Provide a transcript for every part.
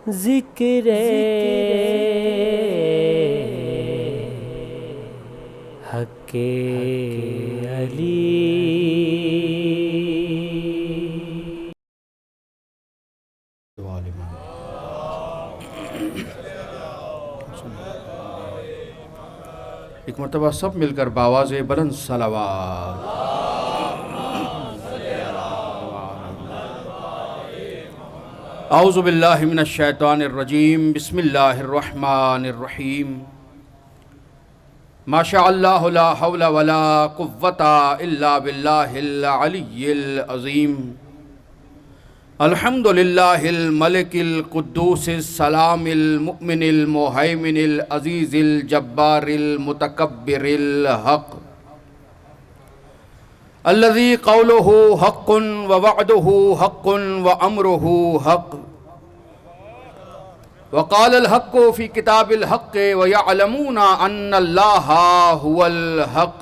ذکر حق علی۔ ایک مرتبہ سب مل کر بآواز بلند صلوات۔ اعوذ باللہ من الشیطان الرجیم، بسم اللہ الرحمن الرحیم۔ ما شاء اللہ لا حول ولا قوة الا باللہ العلی العظیم۔ الحمد للہ الملک القدوس السلام المؤمن المہیمن العزیز الجبار المتکبر الحق الذي قوله حق ووعده حق وامره حق وقال الحق في كتاب الحق ويعلمون ان الله هو الحق۔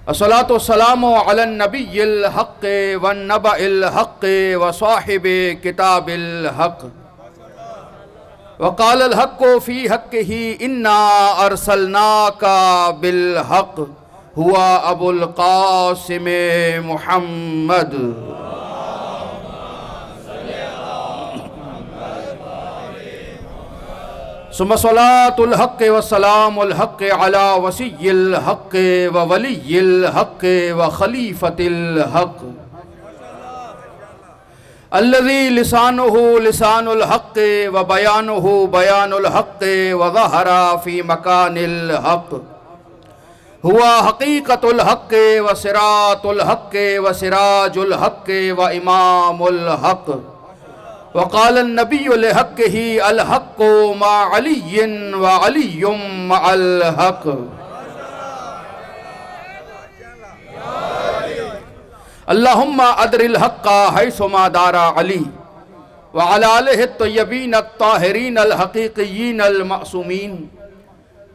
الصلاة والسلام على النبي الحق والنبأ الحق وصاحب كتاب الحق وقال الحق في حقه إنا أرسلناك بالحق هو أبو القاسم محمد۔ ثم صلاة الحق والسلام الحق على وصي الحق وولي الحق وخليفة الحق الذي لسانه لسان الحق وبيانه بيان الحق وظهر في مكان الحق هو حقيقة الحق وصراط الحق وسراج الحق وإمام الحق۔ وقال النبي لحقه الحق مع علي وعلي مع الحق۔ اللهم أدر الحق حيثما دار علي وعلى آله الطيبين الطاهرين الحقيقيين المعصومين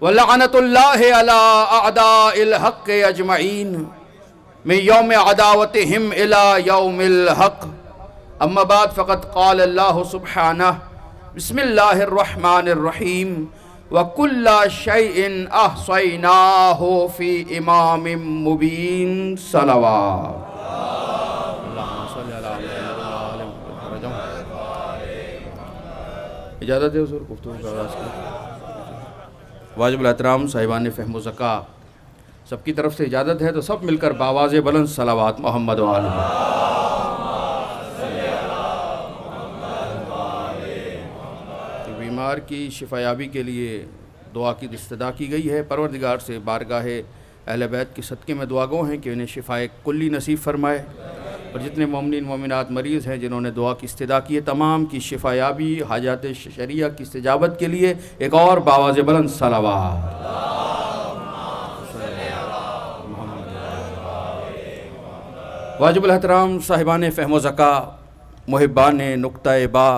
ولعنة الله على أعداء الحق أجمعين من يوم عداوتهم إلى يوم الحق۔ اما بعد فقد قال اللہ سبحانہ بسم اللہ الرحمن الرحیم وَكُلَّ شَيْءٍ أَحْصَيْنَاهُ فِي إِمَامٍ مُبِينٍ صلوات۔ اجازت ہے حضور گفتگو کا آغاز کریں؟ واجب الاحترام صاحبان فہم و ذکا سب کی طرف سے اجازت ہے تو سب مل کر بآواز بلند صلوات محمد و آل محمد۔ بیمار کی شفایابی کے لیے دعا کی استدعا کی گئی ہے۔ پروردگار سے بارگاہ اہل بیت کے صدقے میں دعا گو ہیں کہ انہیں شفائے کلی نصیب فرمائے، اور جتنے مومنین مومنات مریض ہیں جنہوں نے دعا کی استدعا کی ہے تمام کی شفایابی حاجات شرعیہ کی استجابت کے لیے ایک اور بآواز بلند صلوات۔ واجب الاحترام صاحبان فہم و ذکا محبان نقطہ با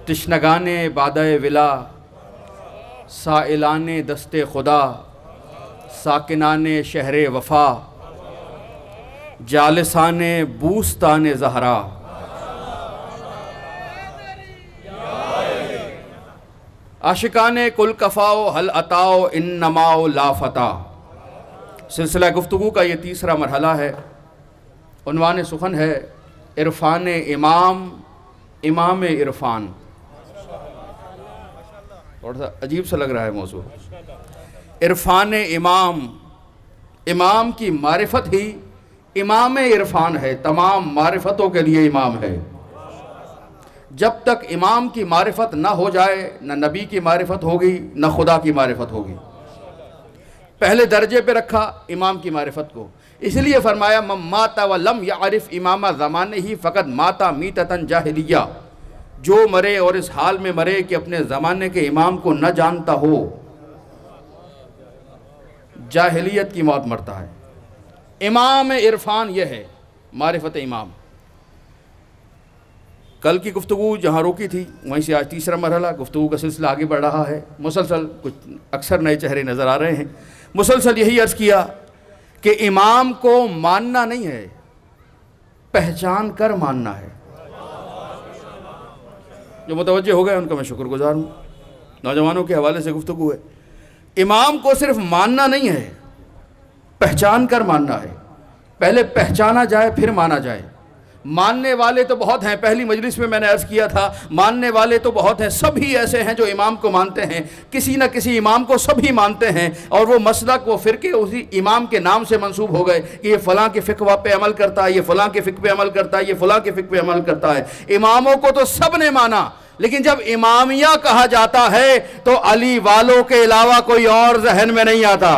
تشنگان بادہ ولا سائلان دست خدا ساکنان شہر وفا جالسان بوستان زہرا عاشقان کل کفاؤ حل عطاؤ ان نماؤ لا فتح۔ سلسلہ گفتگو کا یہ تیسرا مرحلہ ہے۔ عنوان سخن ہے عرفان امام، امام عرفان۔ تھوڑا سا عجیب سا لگ رہا ہے موضوع۔ عرفان امام، امام کی معرفت ہی امام عرفان ہے، تمام معرفتوں کے لیے امام ہے۔ جب تک امام کی معرفت نہ ہو جائے نہ نبی کی معرفت ہوگی نہ خدا کی معرفت ہوگی۔ پہلے درجے پہ رکھا امام کی معرفت کو، اس لیے فرمایا من مات ولم یعرف امام زمانہ فقد مات میتۃ جاہلیہ۔ جو مرے اور اس حال میں مرے کہ اپنے زمانے کے امام کو نہ جانتا ہو، جاہلیت کی موت مرتا ہے۔ امام عرفان یہ ہے معرفت امام۔ کل کی گفتگو جہاں روکی تھی وہیں سے آج تیسرا مرحلہ گفتگو کا سلسلہ آگے بڑھ رہا ہے۔ مسلسل کچھ اکثر نئے چہرے نظر آ رہے ہیں۔ مسلسل یہی عرض کیا کہ امام کو ماننا نہیں ہے، پہچان کر ماننا ہے۔ جو متوجہ ہو گئے ان کا میں شکر گزار ہوں۔ نوجوانوں کے حوالے سے گفتگو ہے۔ امام کو صرف ماننا نہیں ہے، پہچان کر ماننا ہے۔ پہلے پہچانا جائے پھر مانا جائے۔ ماننے والے تو بہت ہیں، پہلی مجلس میں میں نے عرض کیا تھا، ماننے والے تو بہت ہیں، سبھی ایسے ہیں جو امام کو مانتے ہیں، کسی نہ کسی امام کو سبھی مانتے ہیں، اور وہ مسلک وہ فرقے اسی امام کے نام سے منسوب ہو گئے کہ یہ فلاں کے فقہ پہ عمل کرتا ہے، یہ فلاں کے فقہ پہ عمل کرتا ہے، یہ فلاں کے فقہ پہ عمل کرتا ہے۔ اماموں کو تو سب نے مانا، لیکن جب امامیہ کہا جاتا ہے تو علی والوں کے علاوہ کوئی اور ذہن میں نہیں آتا۔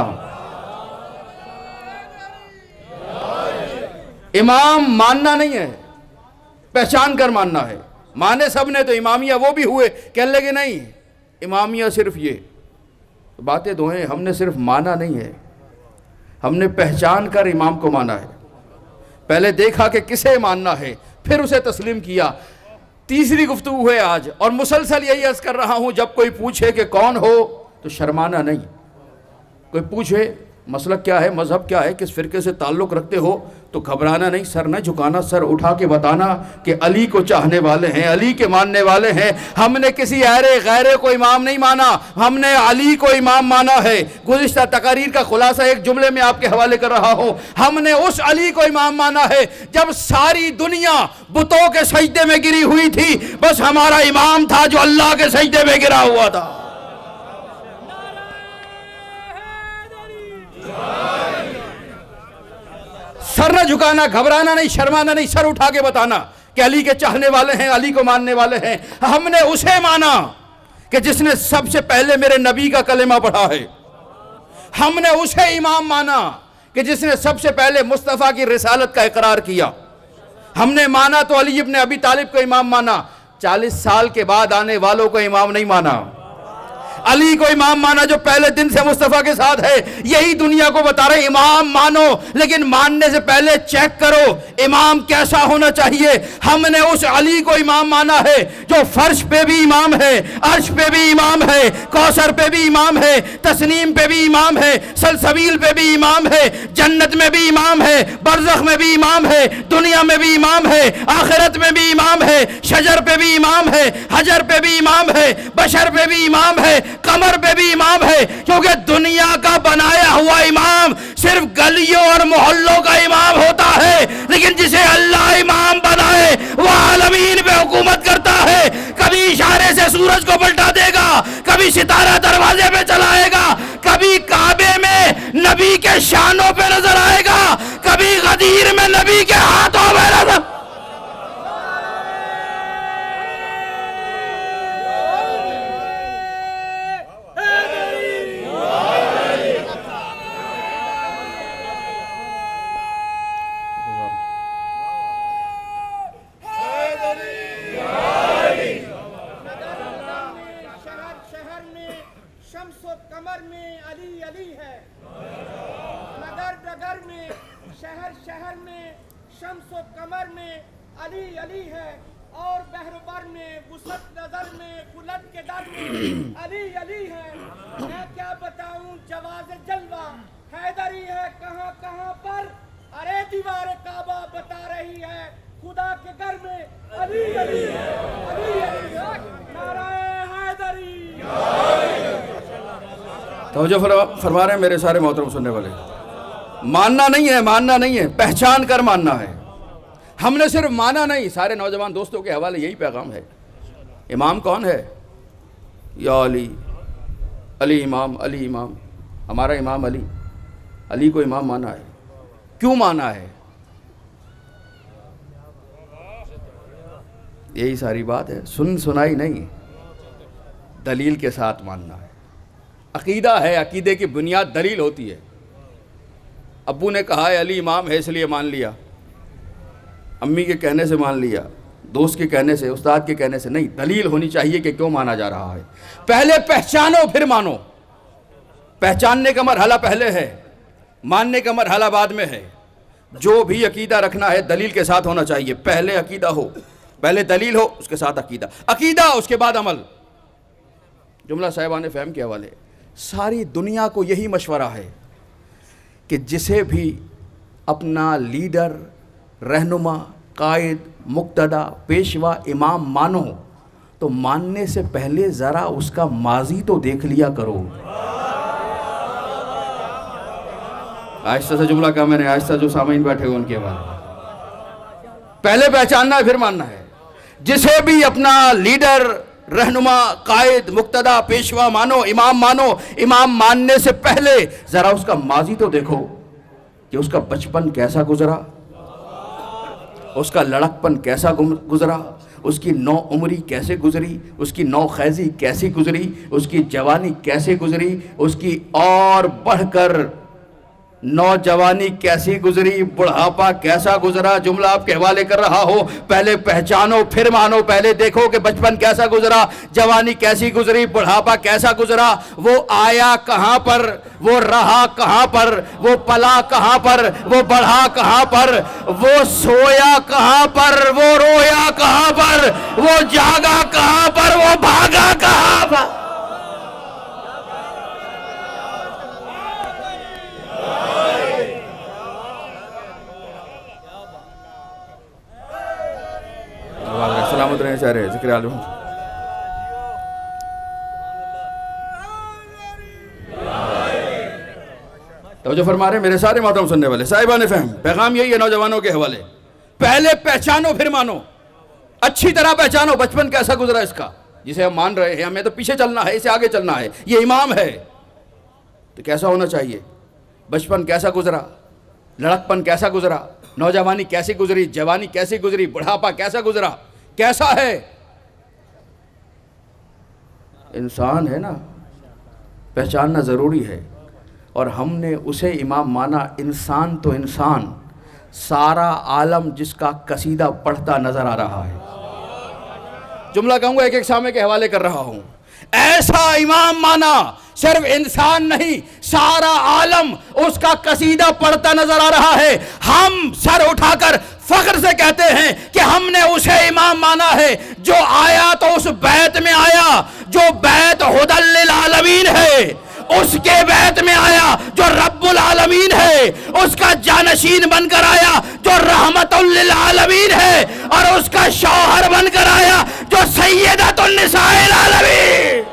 امام ماننا نہیں ہے، پہچان کر ماننا ہے۔ مانے سب نے تو امامیہ وہ بھی ہوئے، کہنے لگے نہیں امامیہ صرف یہ باتیں دو ہیں، ہم نے صرف مانا نہیں ہے، ہم نے پہچان کر امام کو مانا ہے۔ پہلے دیکھا کہ کسے ماننا ہے، پھر اسے تسلیم کیا۔ تیسری گفتگو ہے آج، اور مسلسل یہی عرض کر رہا ہوں، جب کوئی پوچھے کہ کون ہو تو شرمانا نہیں۔ کوئی پوچھے مسلک کیا ہے، مذہب کیا ہے، کس فرقے سے تعلق رکھتے ہو، تو گھبرانا نہیں، سر نہ جھکانا، سر اٹھا کے بتانا کہ علی کو چاہنے والے ہیں، علی کے ماننے والے ہیں۔ ہم نے کسی غیرے کو امام نہیں مانا، ہم نے علی کو امام مانا ہے۔ گزشتہ تقاریر کا خلاصہ ایک جملے میں آپ کے حوالے کر رہا ہوں، ہم نے اس علی کو امام مانا ہے جب ساری دنیا بتوں کے سجدے میں گری ہوئی تھی، بس ہمارا امام تھا جو اللہ کے سجدے میں گرا ہوا تھا۔ سر نہ جھکانا، گھبرانا نہیں، شرمانا نہیں، سر اٹھا کے بتانا کہ علی کے چاہنے والے ہیں، علی کو ماننے والے ہیں۔ ہم نے اسے مانا کہ جس نے سب سے پہلے میرے نبی کا کلمہ پڑھا ہے۔ ہم نے اسے امام مانا کہ جس نے سب سے پہلے مصطفیٰ کی رسالت کا اقرار کیا۔ ہم نے مانا تو علی ابن ابی طالب کو امام مانا، 40 سال کے بعد آنے والوں کو امام نہیں مانا۔ علی کو امام مانا جو پہلے دن سے مصطفیٰ کے ساتھ ہے۔ یہی دنیا کو بتا رہے امام مانو، لیکن ماننے سے پہلے چیک کرو امام کیسا ہونا چاہیے۔ ہم نے اس علی کو امام مانا ہے جو فرش پہ بھی امام ہے، عرش پہ بھی امام ہے، کوثر پہ بھی امام ہے، تسنیم پہ بھی امام ہے، سلسبیل پہ بھی امام ہے، جنت میں بھی امام ہے، برزخ میں بھی امام ہے، دنیا میں بھی امام ہے، آخرت میں بھی امام ہے، شجر پہ بھی امام ہے، حجر پہ بھی امام ہے، بشر پہ بھی امام ہے، قمر پہ بھی امام ہے۔ کیونکہ دنیا کا بنایا ہوا امام صرف گلیوں اور محلوں کا امام ہوتا ہے، لیکن جسے اللہ امام بنائے وہ عالمین پہ حکومت کرتا ہے۔ کبھی اشارے سے سورج کو پلٹا دے گا، کبھی ستارہ دروازے پہ چلائے گا، کبھی کعبے میں نبی کے شانوں پہ نظر آئے گا، کبھی غدیر میں نبی کے ہاتھوں میں نظر۔ شہر میں شمس و قمر میں علی علی ہے، اور بحر بر میں وسعت نظر میں خلد کے در میں علی علی ہے۔ میں کیا بتاؤں جواز جلوہ حیدری ہے کہاں کہاں پر، ارے دیوار کعبہ بتا رہی ہے خدا کے گھر میں علی علی ہے، علی علی ہے، نعرہ حیدری۔ توجہ فرما رہے ہیں میرے سارے محترم سننے والے، ماننا نہیں ہے، ماننا نہیں ہے، پہچان کر ماننا ہے۔ ہم نے صرف مانا نہیں، سارے نوجوان دوستوں کے حوالے یہی پیغام ہے۔ امام کون ہے؟ یا علی، علی امام، علی امام، ہمارا امام علی، علی کو امام مانا ہے۔ کیوں مانا ہے؟ یہی ساری بات ہے، سنائی نہیں، دلیل کے ساتھ ماننا ہے۔ عقیدہ ہے، عقیدے کی بنیاد دلیل ہوتی ہے۔ ابو نے کہا ہے علی امام ہے اس لیے مان لیا، امی کے کہنے سے مان لیا، دوست کے کہنے سے، استاد کے کہنے سے نہیں، دلیل ہونی چاہیے کہ کیوں مانا جا رہا ہے۔ پہلے پہچانو پھر مانو۔ پہچاننے کا مرحلہ پہلے ہے، ماننے کا مرحلہ بعد میں ہے۔ جو بھی عقیدہ رکھنا ہے دلیل کے ساتھ ہونا چاہیے۔ پہلے عقیدہ ہو، پہلے دلیل ہو، اس کے ساتھ عقیدہ، عقیدہ اس کے بعد عمل۔ جملہ صاحبان فہم کے حوالے، ساری دنیا کو یہی مشورہ ہے کہ جسے بھی اپنا لیڈر، رہنما، قائد، مقتدا، پیشوا، امام مانو تو ماننے سے پہلے ذرا اس کا ماضی تو دیکھ لیا کرو. آہستہ سے جملہ کہا میں نے، آہستہ جو سامعین بیٹھے ہوئے ان کے بارے پہلے پہچاننا ہے پھر ماننا ہے. جسے بھی اپنا لیڈر، رہنما، قائد، مقتدا، پیشوا مانو، امام ماننے سے پہلے ذرا اس کا ماضی تو دیکھو کہ اس کا بچپن کیسا گزرا، اس کا لڑکپن کیسا گزرا، اس کی نو عمری کیسے گزری، اس کی نو خیزی کیسی گزری، اس کی جوانی کیسے گزری، اس کی اور بڑھ کر نوجوانی کیسی گزری، بڑھاپا کیسا گزرا. جملہ آپ کے حوالے کر رہا ہو، پہلے پہچانو پھر مانو. پہلے دیکھو کہ بچپن کیسا گزرا، جوانی کیسی گزری، بڑھاپا کیسا گزرا، وہ آیا کہاں پر، وہ رہا کہاں پر، وہ پلا کہاں پر، وہ بڑھا کہاں پر، وہ سویا کہاں پر، وہ رویا کہاں پر، وہ جاگا کہاں پر، وہ بھاگا کہاں پر. سلامت رہے سارے، ذکر عالم. توجہ فرما رہے ہیں میرے سارے محترم سننے والے صاحبان فہم. پیغام یہی ہے نوجوانوں کے حوالے، پہلے پہچانو پھر مانو. اچھی طرح پہچانو بچپن کیسا گزرا اس کا، جسے ہم مان رہے ہیں. ہمیں تو پیچھے چلنا ہے، اسے آگے چلنا ہے. یہ امام ہے تو کیسا ہونا چاہیے، بچپن کیسا گزرا، لڑکپن کیسا گزرا، نوجوانی کیسی گزری، جوانی کیسی گزری، بڑھاپا کیسا گزرا، کیسا ہے. انسان ہے نا، پہچاننا ضروری ہے. اور ہم نے اسے امام مانا. انسان تو انسان، سارا عالم جس کا قصیدہ پڑھتا نظر آ رہا ہے. جملہ کہوں گا ایک ایک سامنے کے حوالے کر رہا ہوں. ایسا امام مانا، صرف انسان نہیں سارا عالم اس کا قصیدہ پڑھتا نظر آ رہا ہے. ہم سر اٹھا کر فخر سے کہتے ہیں کہ ہم نے اسے امام مانا ہے جو آیا تو اس بیت میں آیا جو بیت ہدی للعالمین ہے، اس کے بیت میں آیا جو رب العالمین ہے، اس کا جانشین بن کر آیا جو رحمت للعالمین ہے، اور اس کا شوہر بن کر آیا جو سیدۃ النساء العالمین.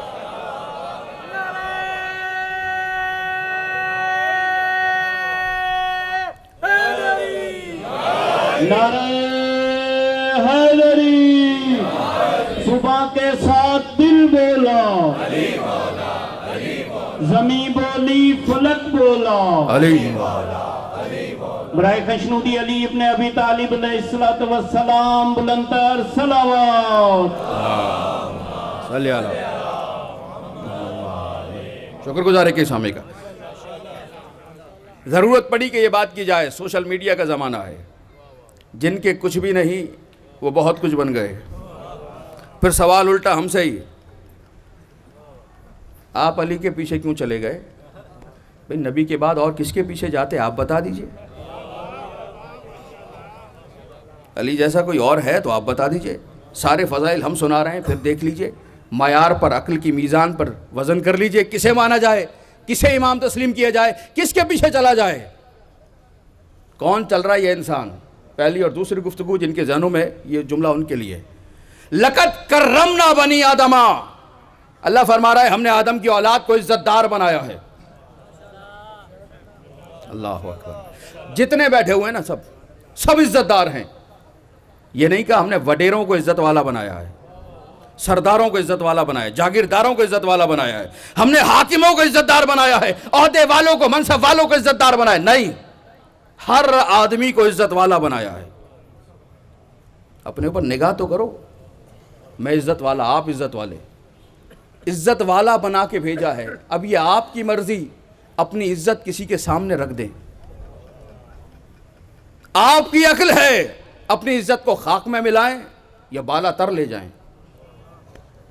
نعرہ حیدری. صبح کے ساتھ دل بولا، زمین بولی، فلک بولا. برائے خشنودی علی ابن ابی طالب علیہ السلام بلندتر صلوات. صلی اللہ. شکر گزار ہے کہ سامنے کا. ضرورت پڑی کہ یہ بات کی جائے. سوشل میڈیا کا زمانہ ہے، جن کے کچھ بھی نہیں وہ بہت کچھ بن گئے. پھر سوال الٹا ہم سے ہی، آپ علی کے پیچھے کیوں چلے گئے؟ بھئی نبی کے بعد اور کس کے پیچھے جاتے آپ بتا دیجئے. علی جیسا کوئی اور ہے تو آپ بتا دیجئے. سارے فضائل ہم سنا رہے ہیں، پھر دیکھ لیجئے معیار پر، عقل کی میزان پر وزن کر لیجئے، کسے مانا جائے، کسے امام تسلیم کیا جائے، کس کے پیچھے چلا جائے، کون چل رہا ہے یہ انسان. پہلی اور دوسری گفتگو جن کے ذہنوں میں یہ جملہ ان کے لیے. لقد کرمنا بنی آدم، اللہ فرما رہا ہے ہم نے آدم کی اولاد کو عزت دار بنایا ہے. اللہ اکبر. جتنے بیٹھے ہوئے ہیں نا سب عزت دار ہیں. یہ نہیں کہا ہم نے وڈیروں کو عزت والا بنایا ہے، سرداروں کو عزت والا بنایا ہے، جاگیرداروں کو عزت والا بنایا ہے، ہم نے حاکموں کو عزت دار بنایا ہے، عہدے والوں کو، منصب والوں کو عزت دار بنایا. نہیں، ہر آدمی کو عزت والا بنایا ہے. اپنے اوپر نگاہ تو کرو. میں عزت والا، آپ عزت والے. عزت والا بنا کے بھیجا ہے. اب یہ آپ کی مرضی اپنی عزت کسی کے سامنے رکھ دیں. آپ کی عقل ہے اپنی عزت کو خاک میں ملائیں یا بالا تر لے جائیں.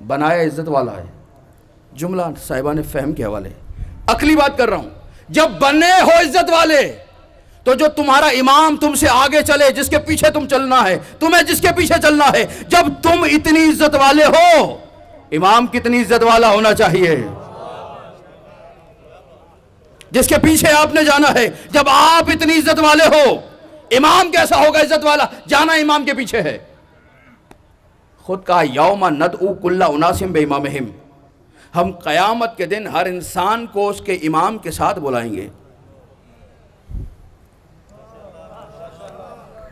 بنایا عزت والا ہے. جملہ صاحبان فہم کے حوالے. عقلی بات کر رہا ہوں. جب بنے ہو عزت والے تو جو تمہارا امام تم سے آگے چلے، جس کے پیچھے تم چلنا ہے، تمہیں جس کے پیچھے چلنا ہے، جب تم اتنی عزت والے ہو، امام کتنی عزت والا ہونا چاہیے. جس کے پیچھے آپ نے جانا ہے، جب آپ اتنی عزت والے ہو، امام کیسا ہوگا عزت والا؟ جانا امام کے پیچھے ہے. خود کہا یوم ندعو کل اناس بامامہم، ہم قیامت کے دن ہر انسان کو اس کے امام کے ساتھ بلائیں گے.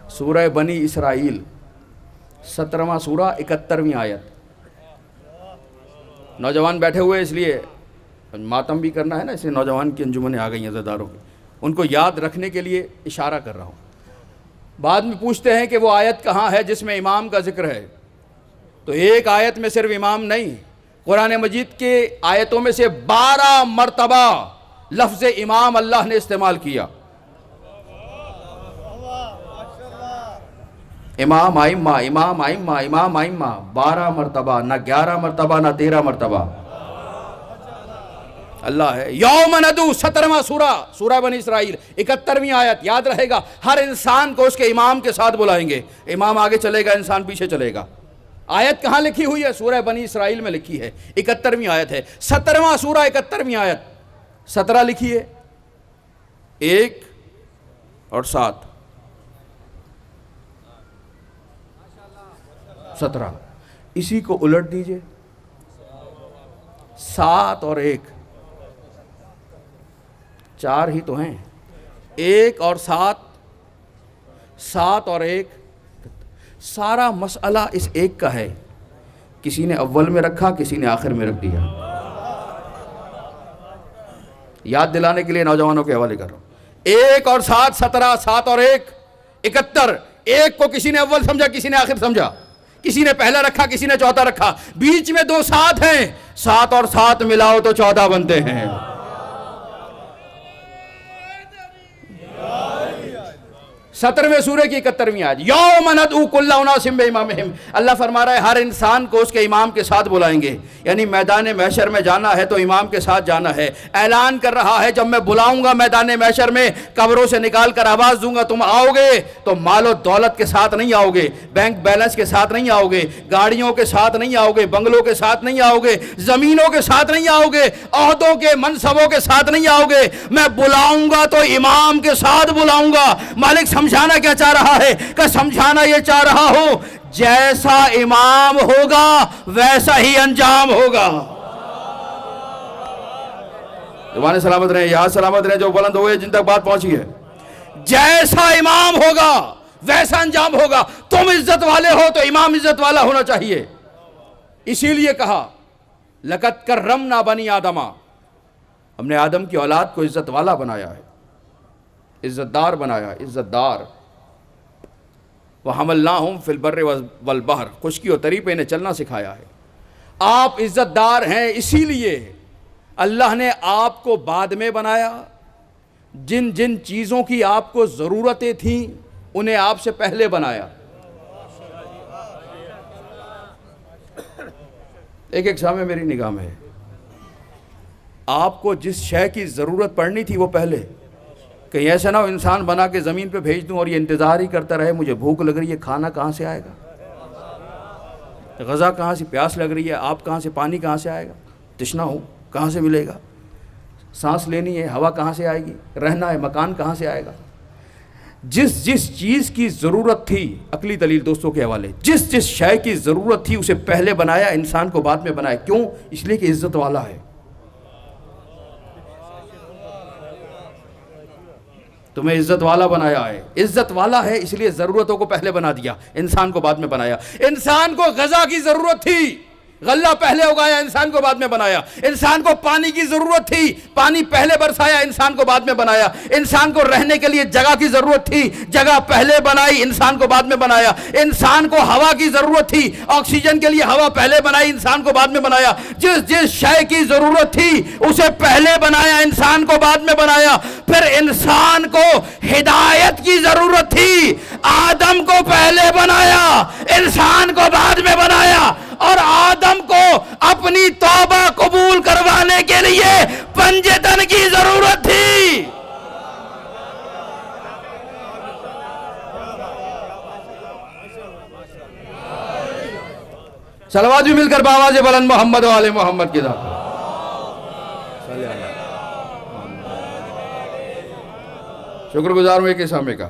سورہ بنی اسرائیل 17واں سورہ 71ویں آیت. نوجوان بیٹھے ہوئے اس لیے ماتم بھی کرنا ہے نا، اس لیے نوجوان کی انجمنیں آ گئی ہیں عزاداروں کی، ان کو یاد رکھنے کے لیے اشارہ کر رہا ہوں. بعد میں پوچھتے ہیں کہ وہ آیت کہاں ہے جس میں امام کا ذکر ہے؟ تو ایک آیت میں صرف امام نہیں، قرآن مجید کے آیتوں میں سے 12 مرتبہ لفظ امام اللہ نے استعمال کیا. امام ائمہ، امام ائمہ، امام ائمہ 12 مرتبہ، نہ 11 مرتبہ نہ 13 مرتبہ. اللہ ہے. یوم ندعو 17واں سورہ بنی اسرائیل 71ویں آیت. یاد رہے گا، ہر انسان کو اس کے امام کے ساتھ بلائیں گے. امام آگے چلے گا، انسان پیچھے چلے گا. آیت کہاں لکھی ہوئی ہے؟ سورہ بنی اسرائیل میں لکھی ہے، 71ویں آیت ہے. 17واں سورہ 71ویں آیت. 17 لکھی ہے، 1 اور 7. 17 اسی کو الٹ دیجئے، 7 اور 1 4 ہی تو ہیں. 1 اور 7، 7 اور 1. سارا مسئلہ اس ایک کا ہے. کسی نے اول میں رکھا، کسی نے آخر میں رکھ دیا. یاد دلانے کے لیے نوجوانوں کے حوالے کر رہا ہوں. 1 اور 7 17، 7 اور 1 71. 1 کو کسی نے اول سمجھا، کسی نے آخر سمجھا، کسی نے پہلا رکھا، کسی نے چوتھا رکھا. بیچ میں 2 7 ہیں، 7 اور 7 ملاؤ تو 14 بنتے ہیں. 17ویں سورہ کی 71ویں آیت. یوم ندعو کل اناس بامامہم. اللہ فرما رہا ہے ہر انسان کو اس کے امام کے ساتھ بلائیں گے. یعنی میدان محشر میں جانا ہے تو امام کے ساتھ جانا ہے. اعلان کر رہا ہے جب میں بلاؤں گا میدان محشر میں، قبروں سے نکال کر آواز دوں گا تم آؤ گے تو مال و دولت کے ساتھ نہیں آؤ گے، بینک بیلنس کے ساتھ نہیں آؤ گے، گاڑیوں کے ساتھ نہیں آؤ گے، بنگلوں کے ساتھ نہیں آؤ گے، زمینوں کے ساتھ نہیں آؤ گے، عہدوں کے منصبوں کے ساتھ نہیں آؤ گے. میں بلاؤں گا تو امام کے ساتھ بلاؤں گا. مالک سمجھانا کیا چاہ رہا ہے؟ کہ سمجھانا یہ چاہ رہا ہوں جیسا امام ہوگا ویسا ہی انجام ہوگا. زبان سلامت رہے، یہاں سلامت رہے جو بلند ہوئے، جن تک بات پہنچی ہے. جیسا امام ہوگا ویسا انجام ہوگا. تم عزت والے ہو تو امام عزت والا ہونا چاہیے. اسی لیے کہا لقد کرمنا بنی آدم، ہم نے آدم کی اولاد کو عزت والا بنایا ہے، عزت دار بنایا ہے، عزت دار. وَحَمَلْنَاهُمْ فِي الْبَرِّ وَالْبَحْرِ، خشکی و تری پہ انہیں چلنا سکھایا ہے. آپ عزت دار ہیں، اسی لیے اللہ نے آپ کو بعد میں بنایا. جن جن چیزوں کی آپ کو ضرورتیں تھیں انہیں آپ سے پہلے بنایا. ایک سامنے میری نگاہ میں ہے، آپ کو جس شے کی ضرورت پڑنی تھی وہ پہلے. کہیں ایسا نہ ہو انسان بنا کے زمین پہ بھیج دوں اور یہ انتظار ہی کرتا رہے مجھے بھوک لگ رہی ہے، کھانا کہاں سے آئے گا، غذا کہاں سے، پیاس لگ رہی ہے، آپ کہاں سے، پانی کہاں سے آئے گا، تشنا ہو کہاں سے ملے گا، سانس لینی ہے ہوا کہاں سے آئے گی، رہنا ہے مکان کہاں سے آئے گا. جس جس چیز کی ضرورت تھی، عقلی دلیل دوستوں کے حوالے، جس جس شے کی ضرورت تھی اسے پہلے بنایا، انسان کو بعد میں بنایا. کیوں؟ اس لیے کہ عزت والا ہے. تمہیں عزت والا بنایا ہے، عزت والا ہے اس لیے ضرورتوں کو پہلے بنا دیا، انسان کو بعد میں بنایا. انسان کو غذا کی ضرورت تھی، غلہ پہلے اگایا، انسان کو بعد میں بنایا. انسان کو پانی کی ضرورت تھی، پانی پہلے برسایا، انسان کو بعد میں بنایا. انسان کو رہنے کے لیے جگہ کی ضرورت تھی، جگہ پہلے بنائی، انسان کو بعد میں بنایا. انسان کو ہوا کی ضرورت تھی، آکسیجن کے لیے ہوا پہلے بنائی، انسان کو بعد میں بنایا. جس جس شے کی ضرورت تھی اسے پہلے بنایا، انسان کو بعد میں بنایا. پھر انسان کو ہدایت کی ضرورت تھی، آدم کو پہلے بنایا، انسان کو بعد میں بنایا. اور آدم کو اپنی توبہ قبول کروانے کے لیے پنجتن کی ضرورت تھی. صلوات بھی مل کر بآواز بلند محمد و آل محمد کی ذات. شکر گزار ہوں ایک سامنے کا.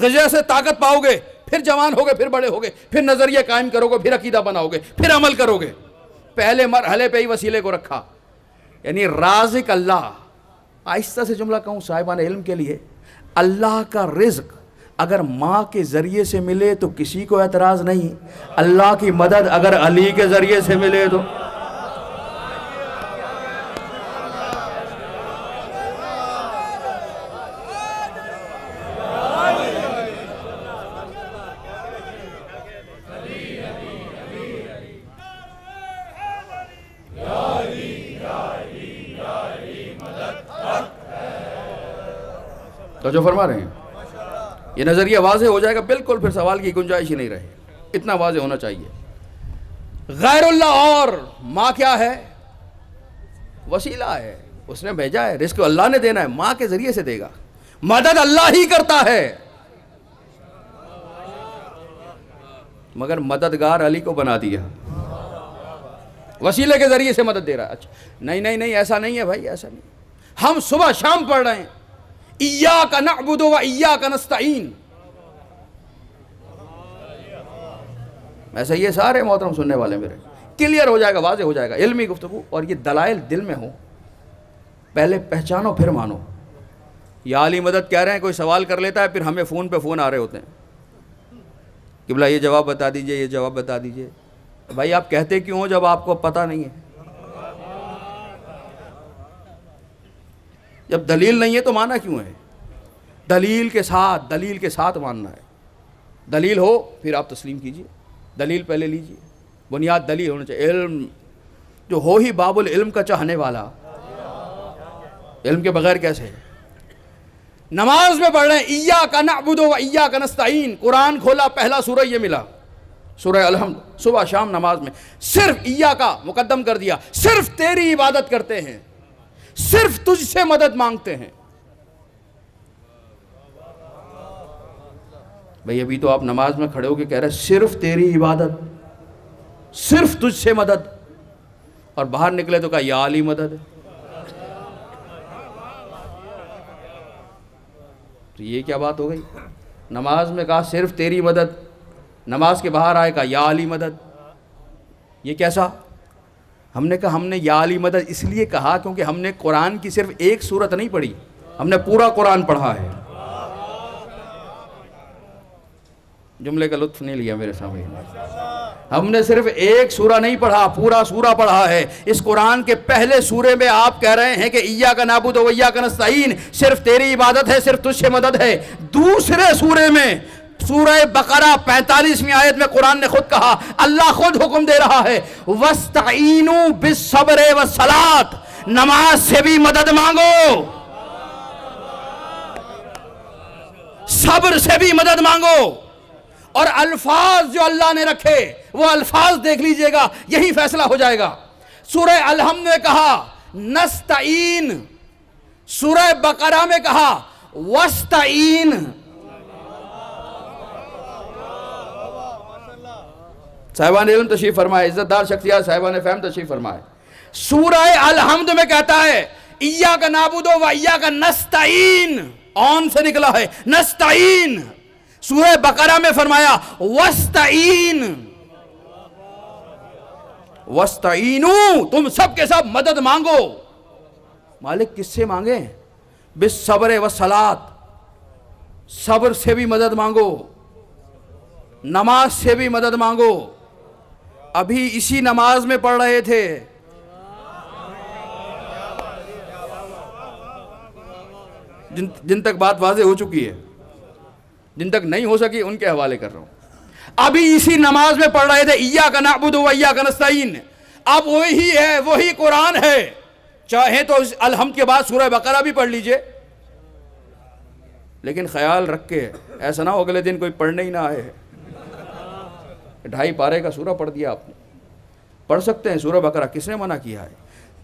غذا سے طاقت پاؤ گے، پھر جوان ہوگے، پھر بڑے ہوگے، پھر نظریہ قائم کرو گے، پھر عقیدہ بناؤ گے، پھر عمل کرو گے۔ پہلے مرحلے پہ ہی وسیلے کو رکھا، یعنی رازق اللہ۔ آہستہ سے جملہ کہوں صاحبان علم کے لیے، اللہ کا رزق اگر ماں کے ذریعے سے ملے تو کسی کو اعتراض نہیں، اللہ کی مدد اگر علی کے ذریعے سے ملے تو جو فرما رہے ہیں، یہ نظریہ واضح ہو جائے گا بالکل، پھر سوال کی گنجائش ہی نہیں رہے، اتنا واضح ہونا چاہیے۔ غیر اللہ اور ماں کیا ہے؟ وسیلہ ہے، اس نے بھیجا ہے، رزق اللہ نے دینا ہے، ماں کے ذریعے سے دے گا، مدد اللہ ہی کرتا ہے، مگر مددگار علی کو بنا دیا، وسیلے کے ذریعے سے مدد دے رہا ہے۔ اچھا نہیں ایسا نہیں ہے بھائی، ایسا نہیں۔ ہم صبح شام پڑھ رہے ہیں ایاک نعبد و ایاک نستعین، ایسا یہ سارے محترم سننے والے میرے کلیئر ہو جائے گا، واضح ہو جائے گا، علمی گفتگو، اور یہ دلائل دل میں ہو، پہلے پہچانو پھر مانو۔ یا علی مدد کہہ رہے ہیں، کوئی سوال کر لیتا ہے، پھر ہمیں فون پہ فون آ رہے ہوتے ہیں کہ بلا یہ جواب بتا دیجئے، یہ جواب بتا دیجئے۔ بھائی آپ کہتے کیوں ہو جب آپ کو پتہ نہیں ہے؟ جب دلیل نہیں ہے تو مانا کیوں ہے؟ دلیل کے ساتھ ماننا ہے۔ دلیل ہو پھر آپ تسلیم کیجئے، دلیل پہلے لیجئے، بنیاد دلیل ہونا چاہیے۔ علم جو ہو ہی باب العلم کا چاہنے والا، علم کے بغیر کیسے ہے؟ نماز میں پڑھ رہے ہیں ایاک نعبد و ایاک نستعین، قرآن کھولا پہلا سورہ یہ ملا، سورہ الحمد، صبح شام نماز میں صرف ایاک مقدم کر دیا، صرف تیری عبادت کرتے ہیں، صرف تجھ سے مدد مانگتے ہیں۔ بھئی ابھی تو آپ نماز میں کھڑے ہو کے کہہ رہے صرف تیری عبادت، صرف تجھ سے مدد، اور باہر نکلے تو کہا یا علی مدد۔ تو یہ کیا بات ہو گئی؟ نماز میں کہا صرف تیری مدد، نماز کے باہر آئے کہا یا علی مدد، یہ کیسا؟ ہم نے کہا ہم نے یا علی مدد اس لیے کہا کیونکہ ہم نے قرآن کی صرف ایک سورت نہیں پڑھی، ہم نے پورا قرآن پڑھا ہے۔ جملے کا لطف نہیں لیا میرے سامنے، ہم نے صرف ایک سورہ نہیں پڑھا، پورا سورہ پڑھا ہے۔ اس قرآن کے پہلے سورے میں آپ کہہ رہے ہیں کہ ایاک نعبد و ایاک نستعین، صرف تیری عبادت ہے، صرف تجھ سے مدد ہے۔ دوسرے سورے میں سورہ بقرہ 45ویں آیت میں قرآن نے خود کہا، اللہ خود حکم دے رہا ہے وَاسْتَعِینُوا بِالصَّبْرِ وَالصَّلَاةِ، نماز سے بھی مدد مانگو، صبر سے بھی مدد مانگو۔ اور الفاظ جو اللہ نے رکھے وہ الفاظ دیکھ لیجئے گا، یہی فیصلہ ہو جائے گا۔ سورہ الحمد میں کہا نستعین، سورہ بقرہ میں کہا وَاسْتَعِین۔ صاحبان علم تشریف فرمائے، عزت دار شخصیات صاحبان فہم تشریف فرمائے۔ سورہ الحمد میں کہتا ہے ایاک نعبد و ایاک نستعین، آن سے نکلا ہے نستعین۔ سورہ بقرہ میں فرمایا وَاسْتَعِین، وَاسْتَعِینُوا، تم سب کے سب مدد مانگو۔ مالک کس سے مانگیں؟ بالصبر والصلاۃ، صبر سے بھی مدد مانگو، نماز سے بھی مدد مانگو۔ ابھی اسی نماز میں پڑھ رہے تھے جن تک بات واضح ہو چکی ہے، جن تک نہیں ہو سکی ان کے حوالے کر رہا ہوں۔ ابھی اسی نماز میں پڑھ رہے تھے ایاک نعبد و ایاک نستعین، اب وہی ہے، وہی قرآن ہے۔ چاہے تو الحمد کے بعد سورہ بقرہ بھی پڑھ لیجئے، لیکن خیال رکھ کے ایسا نہ ہو اگلے دن کوئی پڑھنے ہی نہ آئے۔ 2.5 پارے کا سورہ پڑھ دیا آپ نے، پڑھ سکتے ہیں سورہ بقرہ، کس نے منع کیا ہے؟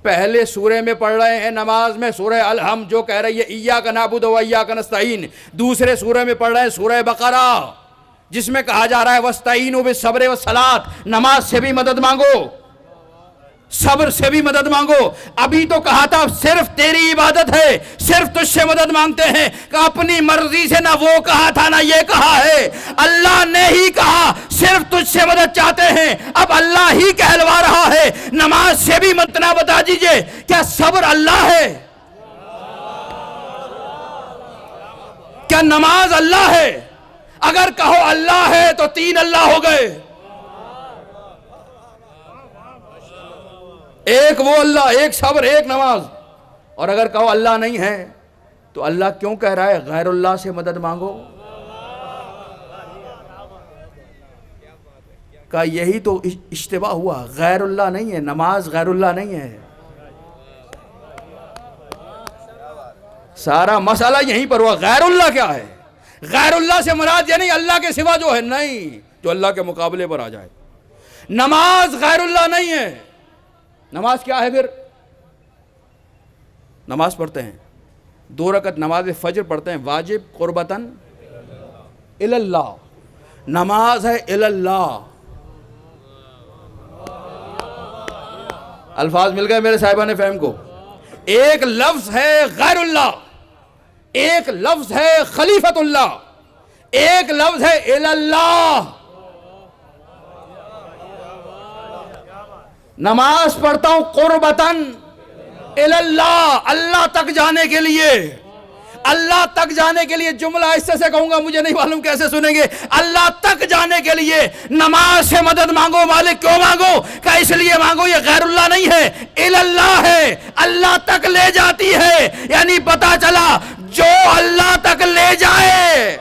پہلے سورے میں پڑھ رہے ہیں نماز میں سورہ الحمد جو کہہ رہی ہے ایاک نعبد و ایاک نستعین، دوسرے سورے میں پڑھ رہے ہیں سورہ بقرہ جس میں کہا جا رہا ہے وَاسْتَعِینُوا بِالصَّبْرِ وَالصَّلَاةِ، نماز سے بھی مدد مانگو، صبر سے بھی مدد مانگو. ابھی تو کہا تھا صرف تیری عبادت ہے, صرف تجھ سے مدد مانگتے ہیں, کہ اپنی مرضی سے نہ وہ کہا تھا نہ یہ کہا ہے, اللہ نے ہی کہا صرف تجھ سے مدد چاہتے ہیں, اب اللہ ہی کہلوا رہا ہے. نماز سے بھی مدد. بتا دیجئے کیا صبر اللہ ہے؟ کیا نماز اللہ ہے؟ اگر کہو اللہ ہے تو 3 اللہ ہو گئے. ایک وہ اللہ, ایک صبر, ایک نماز. اور اگر کہو اللہ نہیں ہے تو اللہ کیوں کہہ رہا ہے غیر اللہ سے مدد مانگو؟ کہ یہی تو اشتباہ ہوا. غیر اللہ نہیں ہے نماز, غیر اللہ نہیں ہے. سارا مسئلہ یہیں پر ہوا. غیر اللہ کیا ہے؟ غیر اللہ سے مراد یہ نہیں اللہ کے سوا جو ہے, نہیں, جو اللہ کے مقابلے پر آ جائے. نماز غیر اللہ نہیں ہے. نماز کیا ہے پھر؟ نماز پڑھتے ہیں 2 رکعت نماز فجر پڑھتے ہیں واجب قربتاً اللہ. نماز ہے اللہ. الفاظ مل گئے میرے صاحبان فہم کو. ایک لفظ ہے غیر اللہ, ایک لفظ ہے خلیفت اللہ, ایک لفظ ہے اللہ. نماز پڑھتا ہوں قربتاً اللہ, اللہ تک جانے کے لیے. اللہ تک جانے کے لیے جملہ ایسے سے کہوں گا, مجھے نہیں معلوم کیسے سنیں گے. اللہ تک جانے کے لیے نماز سے مدد مانگو. مالک کیوں مانگو؟ کہ اس لیے مانگو یہ غیر اللہ نہیں ہے, اللہ ہے, اللہ تک لے جاتی ہے. یعنی پتا چلا جو اللہ تک لے جائے.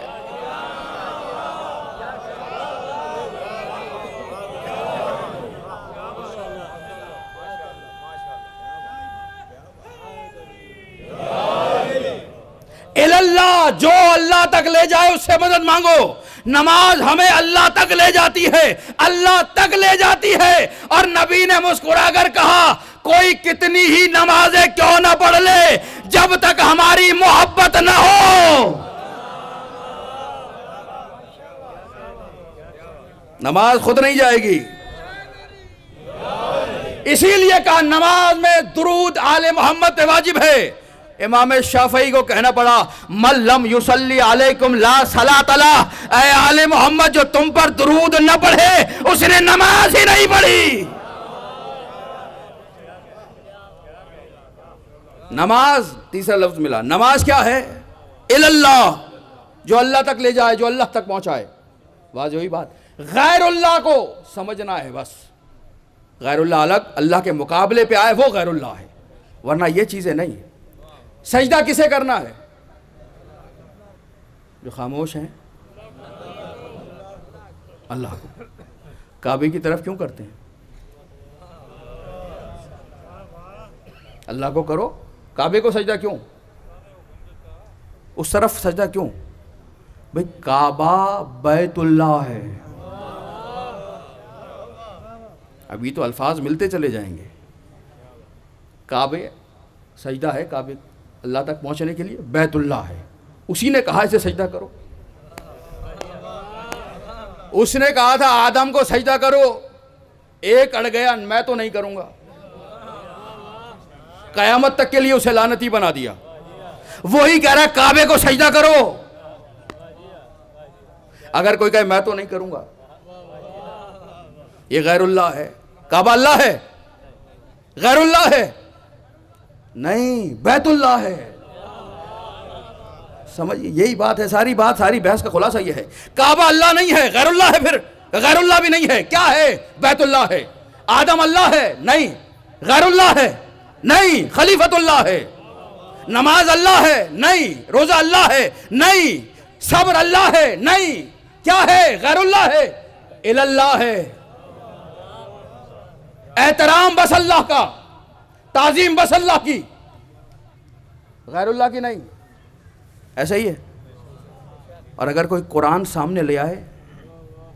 اللہ, جو اللہ تک لے جائے اس سے مدد مانگو. نماز ہمیں اللہ تک لے جاتی ہے, اللہ تک لے جاتی ہے. اور نبی نے مسکرا کر کہا کوئی کتنی ہی نمازیں کیوں نہ پڑھ لے جب تک ہماری محبت نہ ہو. نماز خود نہیں جائے گی. اسی لیے کہا نماز میں درود آل محمد پہ واجب ہے. امام شافعی کو کہنا پڑا من لم یصلی علیکم لا صلاۃ لہ, اے آل محمد جو تم پر درود نہ پڑھے اس نے نماز ہی نہیں پڑھی. نماز تیسرا لفظ ملا. نماز کیا ہے؟ اللہ, جو اللہ تک لے جائے, جو اللہ تک پہنچائے. واضح ہوئی بات. غیر اللہ کو سمجھنا ہے بس. غیر اللہ الگ, اللہ کے مقابلے پہ آئے وہ غیر اللہ ہے, ورنہ یہ چیزیں نہیں. سجدہ کسے کرنا ہے؟ جو خاموش ہیں اللہ کو. کعبے کی طرف کیوں کرتے ہیں؟ اللہ کو کرو. کعبے کو سجدہ کیوں؟ اس طرف سجدہ کیوں؟ بھئی کعبہ بیت اللہ ہے. ابھی تو الفاظ ملتے چلے جائیں گے. کعبے سجدہ ہے, کعبے اللہ تک پہنچنے کے لیے, بیت اللہ ہے. اسی نے کہا اسے سجدہ کرو. اس نے کہا تھا آدم کو سجدہ کرو, ایک اڑ گیا, میں تو نہیں کروں گا. قیامت تک کے لیے اسے لعنتی بنا دیا. وہی کہہ رہا ہے کعبے کو سجدہ کرو. اگر کوئی کہے میں تو نہیں کروں گا, یہ غیر اللہ ہے. کعبہ اللہ ہے؟ غیر اللہ ہے؟ نہیں, بیت اللہ ہے. سمجھئے, یہی بات ہے. ساری بات, ساری بحث کا خلاصہ یہ ہے. کعبہ اللہ نہیں ہے, غیر اللہ ہے. پھر غیر اللہ بھی نہیں ہے, کیا ہے؟ بیت اللہ ہے. آدم اللہ ہے؟ نہیں. غیر اللہ ہے؟ نہیں. خلیفت اللہ ہے. نماز اللہ ہے؟ نہیں. روزہ اللہ ہے؟ نہیں. صبر اللہ ہے؟ نہیں. کیا ہے؟ غیر اللہ ہے. اللہ ہے. احترام بس اللہ کا, تعظیم بس اللہ کی, غیر اللہ کی نہیں. ایسا ہی ہے. اور اگر کوئی قرآن سامنے لے آئے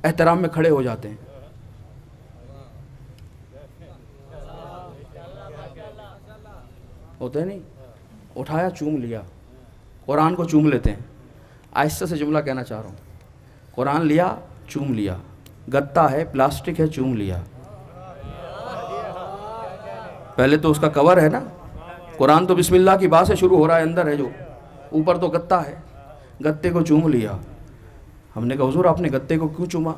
احترام میں کھڑے ہو جاتے ہیں. ہوتے نہیں, اٹھایا چوم لیا. قرآن کو چوم لیتے ہیں. آہستہ سے جملہ کہنا چاہ رہا ہوں. قرآن لیا, چوم لیا. گتا ہے, پلاسٹک ہے, چوم لیا. پہلے تو اس کا کور ہے نا، قرآن تو بسم اللہ کی بات سے شروع ہو رہا ہے، اندر ہے جو، اوپر تو گتا ہے، گتے کو چوم لیا. ہم نے کہا حضور آپ نے گتے کو کیوں چوما؟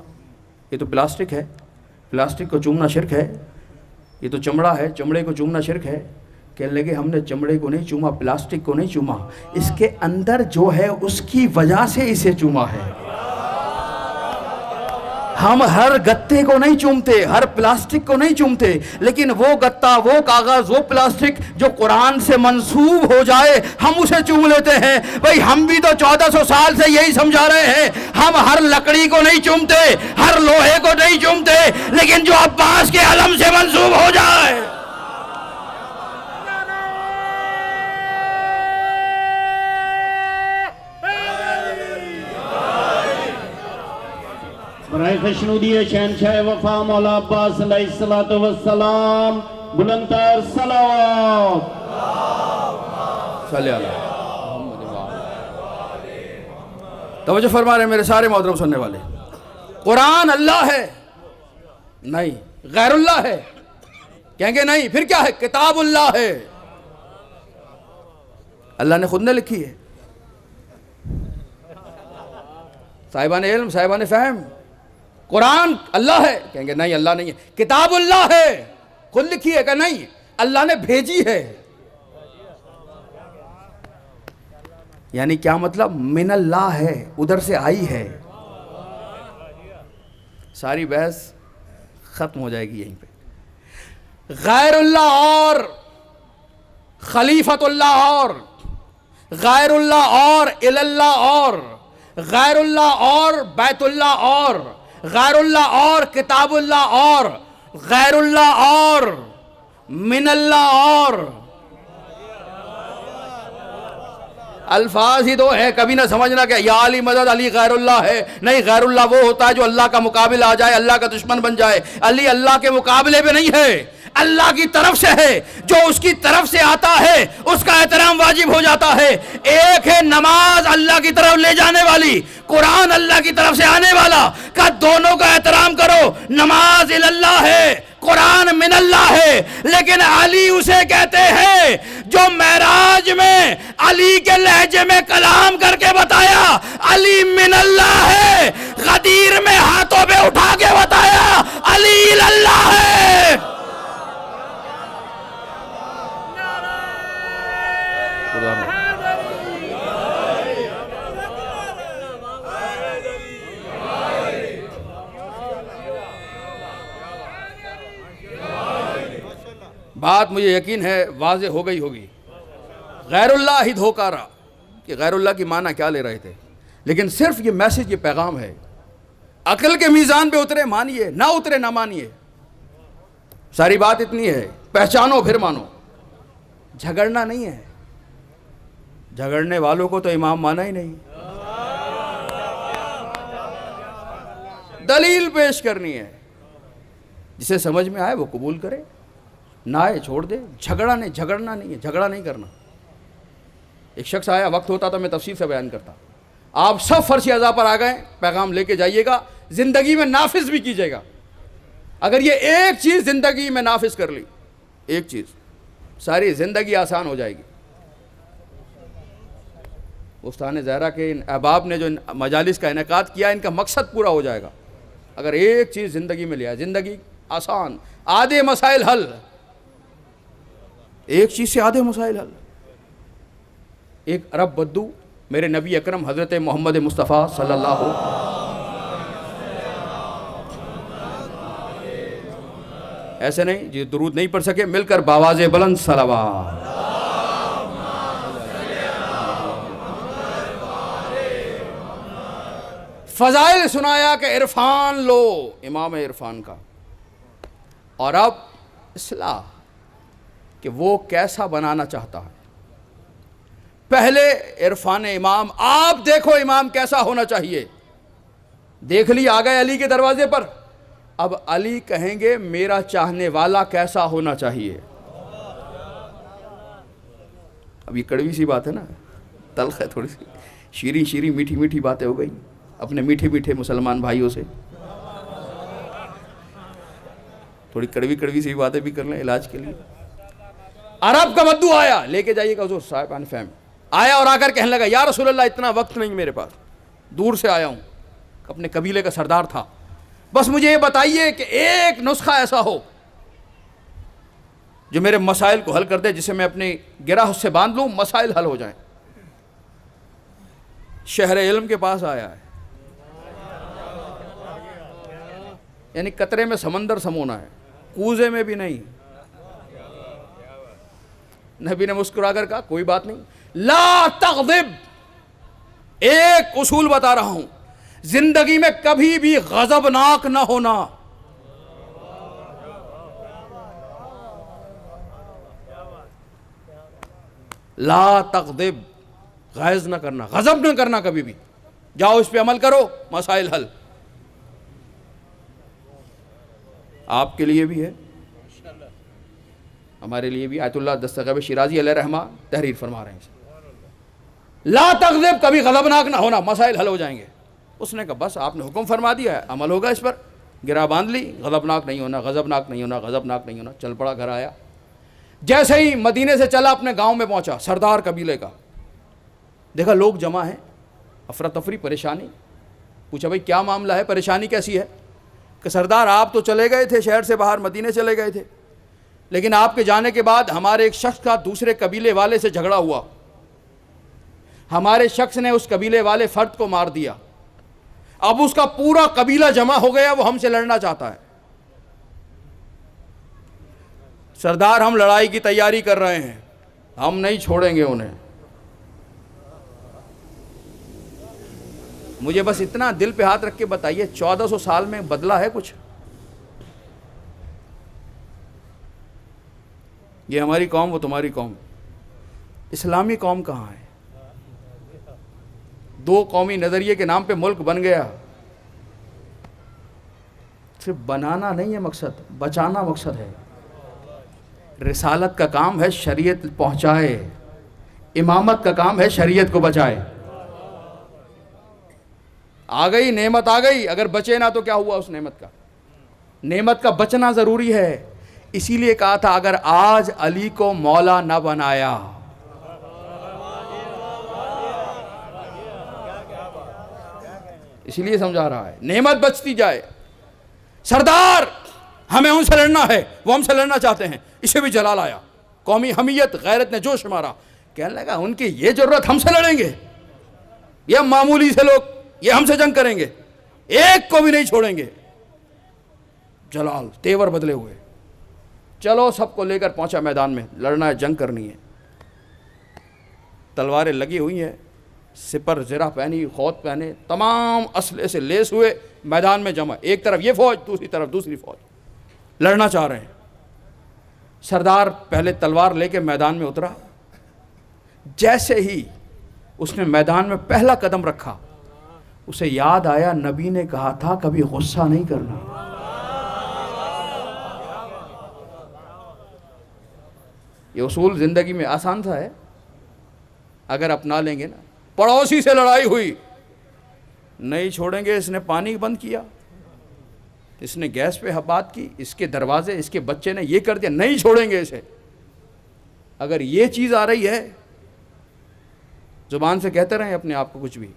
یہ تو پلاسٹک ہے، پلاسٹک کو چومنا شرک ہے. یہ تو چمڑا ہے، چمڑے کو چومنا شرک ہے. کہنے لگے ہم نے چمڑے کو نہیں چوما، پلاسٹک کو نہیں چوما، اس کے اندر جو ہے اس کی وجہ سے اسے چوما ہے. ہم ہر گتے کو نہیں چومتے، ہر پلاسٹک کو نہیں چومتے، لیکن وہ گتا، وہ کاغذ، وہ پلاسٹک جو قرآن سے منسوب ہو جائے ہم اسے چوم لیتے ہیں. بھئی ہم بھی تو 1400 سال سے یہی سمجھا رہے ہیں، ہم ہر لکڑی کو نہیں چومتے، ہر لوہے کو نہیں چومتے، لیکن جو عباس کے علم سے منسوب ہو جائے. برائے خوشنودی شہنشاہ وفا مولا عباس علیہ السلام بلند تر صلوات. صلی اللہ توجہ فرما رہے ہیں میرے سارے محترم سننے والے. قرآن اللہ ہے نہیں، غیر اللہ ہے. کہیں گے نہیں، پھر کیا ہے؟ کتاب اللہ ہے، اللہ نے خود نے لکھی ہے. صاحبان علم، صاحبان فہم، قرآن اللہ ہے، کہیں گے نہیں اللہ نہیں ہے. کتاب اللہ ہے، خود لکھی ہے کہ نہیں، اللہ نے بھیجی ہے. یعنی کیا مطلب؟ من اللہ ہے، ادھر سے آئی ہے. ساری بحث ختم ہو جائے گی یہیں پہ. غیر اللہ اور خلیفت اللہ اور غیر اللہ اور اللہ اور غیر اللہ اور بیت اللہ اور غیر اللہ اور کتاب اللہ اور غیر اللہ اور من اللہ اور. الفاظ ہی دو ہے، کبھی نہ سمجھنا کہ یا علی مدد علی غیر اللہ ہے. نہیں، غیر اللہ وہ ہوتا ہے جو اللہ کا مقابل آ جائے، اللہ کا دشمن بن جائے. علی اللہ کے مقابلے پہ نہیں ہے، اللہ کی طرف سے ہے. جو اس کی طرف سے آتا ہے اس کا احترام واجب ہو جاتا ہے. ایک ہے نماز اللہ کی طرف لے جانے والی، قرآن اللہ کی طرف سے آنے والا، کہ دونوں کا احترام کرو. نماز اللہ ہے، قرآن من اللہ ہے. لیکن علی اسے کہتے ہیں جو معراج میں علی کے لہجے میں کلام کر کے بتایا علی من اللہ ہے، غدیر میں ہاتھوں پہ اٹھا کے بتایا علی اللہ ہے. بات مجھے یقین ہے واضح ہو گئی ہوگی. غیر اللہ ہی دھوکہ رہا کہ غیر اللہ کی معنی کیا لے رہے تھے، لیکن صرف یہ میسج، یہ پیغام ہے. عقل کے میزان پہ اترے مانیے، نہ اترے نہ مانیے. ساری بات اتنی ہے، پہچانو پھر مانو. جھگڑنا نہیں ہے، جھگڑنے والوں کو تو امام مانا ہی نہیں. دلیل پیش کرنی ہے، جسے سمجھ میں آئے وہ قبول کرے، نہ آئے چھوڑ دے. جھگڑنا نہیں ہے، جھگڑا نہیں کرنا. ایک شخص آیا، وقت ہوتا تو میں تفصیل سے بیان کرتا. آپ سب فرشی اعضاء پر آ گئے، پیغام لے کے جائیے گا، زندگی میں نافذ بھی کیجیے گا. اگر یہ ایک چیز زندگی میں نافذ کر لی، ایک چیز، ساری زندگی آسان ہو جائے گی. استاد زہرا کے ان احباب نے جو مجالس کا انعقاد کیا، ان کا مقصد پورا ہو جائے گا. اگر ایک چیز زندگی میں لیا، زندگی آسان، آدھے مسائل حل. ایک چیز سے آدھے مسائل حل. ایک عرب بدو میرے نبی اکرم حضرت محمد مصطفیٰ صلی اللہ علیہ ایسے نہیں جی درود نہیں پڑھ سکے، مل کر باواز بلند صلوات. فضائل سنایا کہ عرفان لو، امام عرفان کا. اور اب اصلاح کہ وہ کیسا بنانا چاہتا ہے. پہلے عرفان امام، آپ دیکھو امام کیسا ہونا چاہیے. دیکھ لی، آ گئے علی کے دروازے پر. اب علی کہیں گے میرا چاہنے والا کیسا ہونا چاہیے. اب یہ کڑوی سی بات ہے نا، تلخ ہے تھوڑی سی، شیریں شیریں میٹھی میٹھی باتیں ہو گئی اپنے میٹھے میٹھے مسلمان بھائیوں سے. تھوڑی کڑوی کڑوی سی باتیں بھی کر لیں علاج کے لیے. عرب کا بدو آیا، لے کے جائیے گا حضور صاحب ان فہم، آیا اور آ کر کہنے لگا یا رسول اللہ اتنا وقت نہیں میرے پاس، دور سے آیا ہوں، اپنے قبیلے کا سردار تھا، بس مجھے یہ بتائیے کہ ایک نسخہ ایسا ہو جو میرے مسائل کو حل کر دے، جسے میں اپنے گرہ اس سے باندھ لوں، مسائل حل ہو جائیں۔ شہر علم کے پاس آیا ہے، یعنی قطرے میں سمندر سمونا ہے، کوزے میں بھی نہیں۔ نبی نے مسکرا کر کہا کوئی بات نہیں، لا تغضب، ایک اصول بتا رہا ہوں، زندگی میں کبھی بھی غضبناک نہ ہونا۔ لا تغضب، غیظ نہ کرنا، غضب نہ کرنا کبھی بھی، جاؤ اس پہ عمل کرو، مسائل حل۔ آپ کے لیے بھی ہے، ہمارے لیے بھی۔ آیت اللہ دستگیب شیرازی علیہ رحمہ تحریر فرما رہے ہیں، لا تغضب، کبھی غضبناک نہ ہونا، مسائل حل ہو جائیں گے۔ اس نے کہا بس آپ نے حکم فرما دیا ہے، عمل ہوگا اس پر، گرہ باندھ لی، غضبناک نہیں ہونا، غضبناک نہیں ہونا، غضبناک نہیں ہونا، چل پڑا، گھر آیا۔ جیسے ہی مدینے سے چلا اپنے گاؤں میں پہنچا، سردار قبیلے کا، دیکھا لوگ جمع ہیں، افراتفری، پریشانی، پوچھا بھائی کیا معاملہ ہے، پریشانی کیسی ہے؟ کہ سردار آپ تو چلے گئے تھے شہر سے باہر، مدینے چلے گئے تھے، لیکن آپ کے جانے کے بعد ہمارے ایک شخص کا دوسرے قبیلے والے سے جھگڑا ہوا، ہمارے شخص نے اس قبیلے والے فرد کو مار دیا، اب اس کا پورا قبیلہ جمع ہو گیا، وہ ہم سے لڑنا چاہتا ہے۔ سردار ہم لڑائی کی تیاری کر رہے ہیں، ہم نہیں چھوڑیں گے انہیں۔ مجھے بس اتنا دل پہ ہاتھ رکھ کے بتائیے 1400 سال میں بدلا ہے کچھ؟ یہ ہماری قوم، وہ تمہاری قوم، اسلامی قوم کہاں ہے؟ دو قومی نظریے کے نام پہ ملک بن گیا۔ صرف بنانا نہیں ہے مقصد، بچانا مقصد ہے۔ رسالت کا کام ہے شریعت پہنچائے، امامت کا کام ہے شریعت کو بچائے۔ آ گئی نعمت، آ گئی، اگر بچے نہ تو کیا ہوا اس نعمت کا؟ نعمت کا بچنا ضروری ہے۔ اسی لیے کہا تھا اگر آج علی کو مولا نہ بنایا، اسی لیے سمجھا رہا ہے، نعمت بچتی جائے۔ سردار ہمیں ان سے لڑنا ہے، وہ ہم سے لڑنا چاہتے ہیں، اسے بھی جلال آیا، قومی حمیت، غیرت نے جوش مارا، کہنے لگا ان کی یہ ضرورت ہم سے لڑیں گے، یہ معمولی سے لوگ، یہ ہم سے جنگ کریں گے، ایک کو بھی نہیں چھوڑیں گے۔ جلال، تیور بدلے ہوئے، چلو سب کو لے کر پہنچا میدان میں، لڑنا ہے، جنگ کرنی ہے۔ تلواریں لگی ہوئی ہیں، سپر زرہ پہنی، خوت پہنے، تمام اسلحے سے لیس ہوئے، میدان میں جمع، ایک طرف یہ فوج، دوسری طرف دوسری فوج، لڑنا چاہ رہے ہیں۔ سردار پہلے تلوار لے کے میدان میں اترا، جیسے ہی اس نے میدان میں پہلا قدم رکھا، اسے یاد آیا نبی نے کہا تھا کبھی غصہ نہیں کرنا۔ یہ اصول زندگی میں آسان سا ہے، اگر اپنا لیں گے نا۔ پڑوسی سے لڑائی ہوئی، نہیں چھوڑیں گے، اس نے پانی بند کیا، اس نے گیس پہ بات کی، اس کے دروازے، اس کے بچے نے یہ کر دیا، نہیں چھوڑیں گے اسے۔ اگر یہ چیز آ رہی ہے، زبان سے کہتے رہیں اپنے آپ کو کچھ بھی،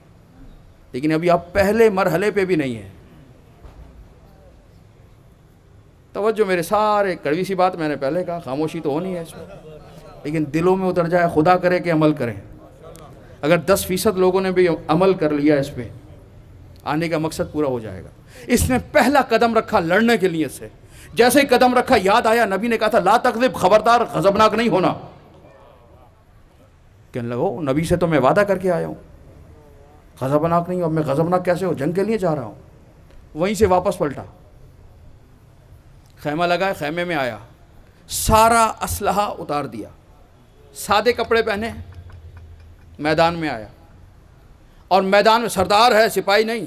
لیکن ابھی آپ پہلے مرحلے پہ بھی نہیں ہیں۔ توجہ، میرے سارے کڑوی سی بات میں نے پہلے کہا، خاموشی تو ہونی ہے اس میں، لیکن دلوں میں اتر جائے، خدا کرے کہ عمل کریں۔ اگر 10% لوگوں نے بھی عمل کر لیا اس پہ، آنے کا مقصد پورا ہو جائے گا۔ اس نے پہلا قدم رکھا لڑنے کے لیے سے، جیسے ہی قدم رکھا یاد آیا نبی نے کہا تھا لا تغضب، خبردار غضبناک نہیں ہونا۔ کہنے لگو نبی سے تو میں وعدہ کر کے آیا ہوں، غضبناک نہیں ہوں، اب میں غضبناک کیسے ہوں، جنگ کے لیے جا رہا ہوں۔ وہیں سے واپس پلٹا، خیمہ لگا، خیمے میں آیا، سارا اسلحہ اتار دیا، سادے کپڑے پہنے، میدان میں آیا، اور میدان میں سردار ہے، سپاہی نہیں،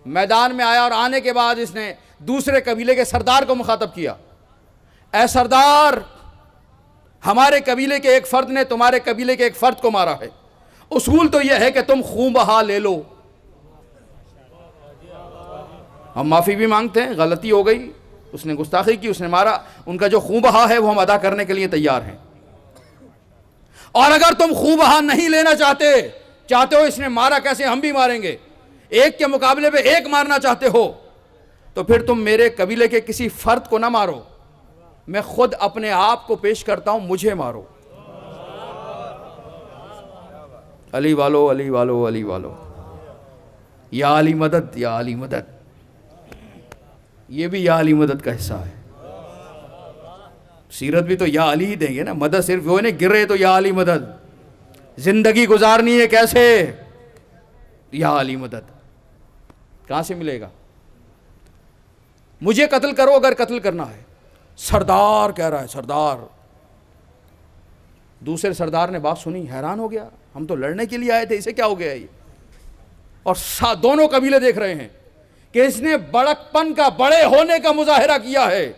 میدان میں آیا، اور آنے کے بعد اس نے دوسرے قبیلے کے سردار کو مخاطب کیا، اے سردار، ہمارے قبیلے کے ایک فرد نے تمہارے قبیلے کے ایک فرد کو مارا ہے، اصول تو یہ ہے کہ تم خون بہا لے لو۔ ہم معافی بھی مانگتے ہیں، غلطی ہو گئی، اس نے گستاخی کی، اس نے مارا، ان کا جو خون بہا ہے وہ ہم ادا کرنے کے لیے تیار ہیں۔ اور اگر تم خوں بہا نہیں لینا چاہتے ہو اس نے مارا کیسے ہم بھی ماریں گے، ایک کے مقابلے پہ ایک مارنا چاہتے ہو، تو پھر تم میرے قبیلے کے کسی فرد کو نہ مارو، میں خود اپنے آپ کو پیش کرتا ہوں، مجھے مارو۔ علی والو علی والو علی والو، یا علی مدد یا علی مدد، یہ بھی یا علی مدد کا حصہ ہے۔ سیرت بھی تو یا علی ہی دیں گے نا، مدد صرف وہ نہیں، گرے تو یا علی مدد، زندگی گزارنی ہے کیسے، یا علی مدد، کہاں سے ملے گا؟ مجھے قتل کرو اگر قتل کرنا ہے، سردار کہہ رہا ہے، سردار۔ دوسرے سردار نے بات سنی، حیران ہو گیا، ہم تو لڑنے کے لیے آئے تھے، اسے کیا ہو گیا یہ؟ اور دونوں قبیلے دیکھ رہے ہیں کہ اس نے بڑک پن کا، بڑے ہونے کا مظاہرہ کیا ہے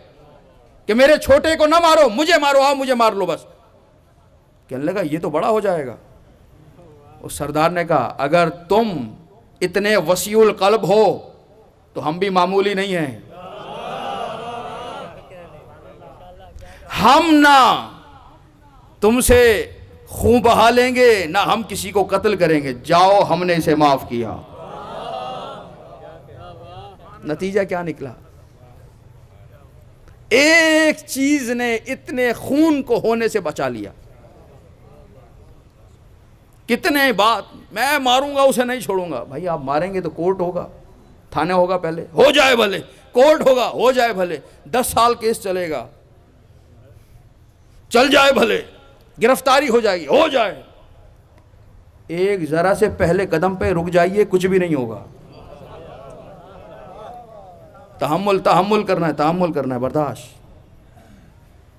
کہ میرے چھوٹے کو نہ مارو، مجھے مارو، آؤ مجھے مار لو بس۔ کہنے لگا یہ تو بڑا ہو جائے گا۔ اس سردار نے کہا اگر تم اتنے وسیع القلب ہو تو ہم بھی معمولی نہیں ہیں، ہم نہ تم سے خون بہا لیں گے نہ ہم کسی کو قتل کریں گے، جاؤ ہم نے اسے معاف کیا۔ نتیجہ کیا نکلا؟ ایک چیز نے اتنے خون کو ہونے سے بچا لیا۔ کتنے بات، میں ماروں گا اسے نہیں چھوڑوں گا، بھائی آپ ماریں گے تو کورٹ ہوگا، تھانے ہوگا، پہلے ہو جائے بھلے، کورٹ ہوگا، ہو جائے بھلے، 10 سال کیس چلے گا، چل جائے بھلے، گرفتاری ہو جائے گی، ہو جائے، ایک ذرا سے پہلے قدم پہ رک جائیے، کچھ بھی نہیں ہوگا۔ تحمل کرنا ہے، تحمل کرنا ہے، برداشت۔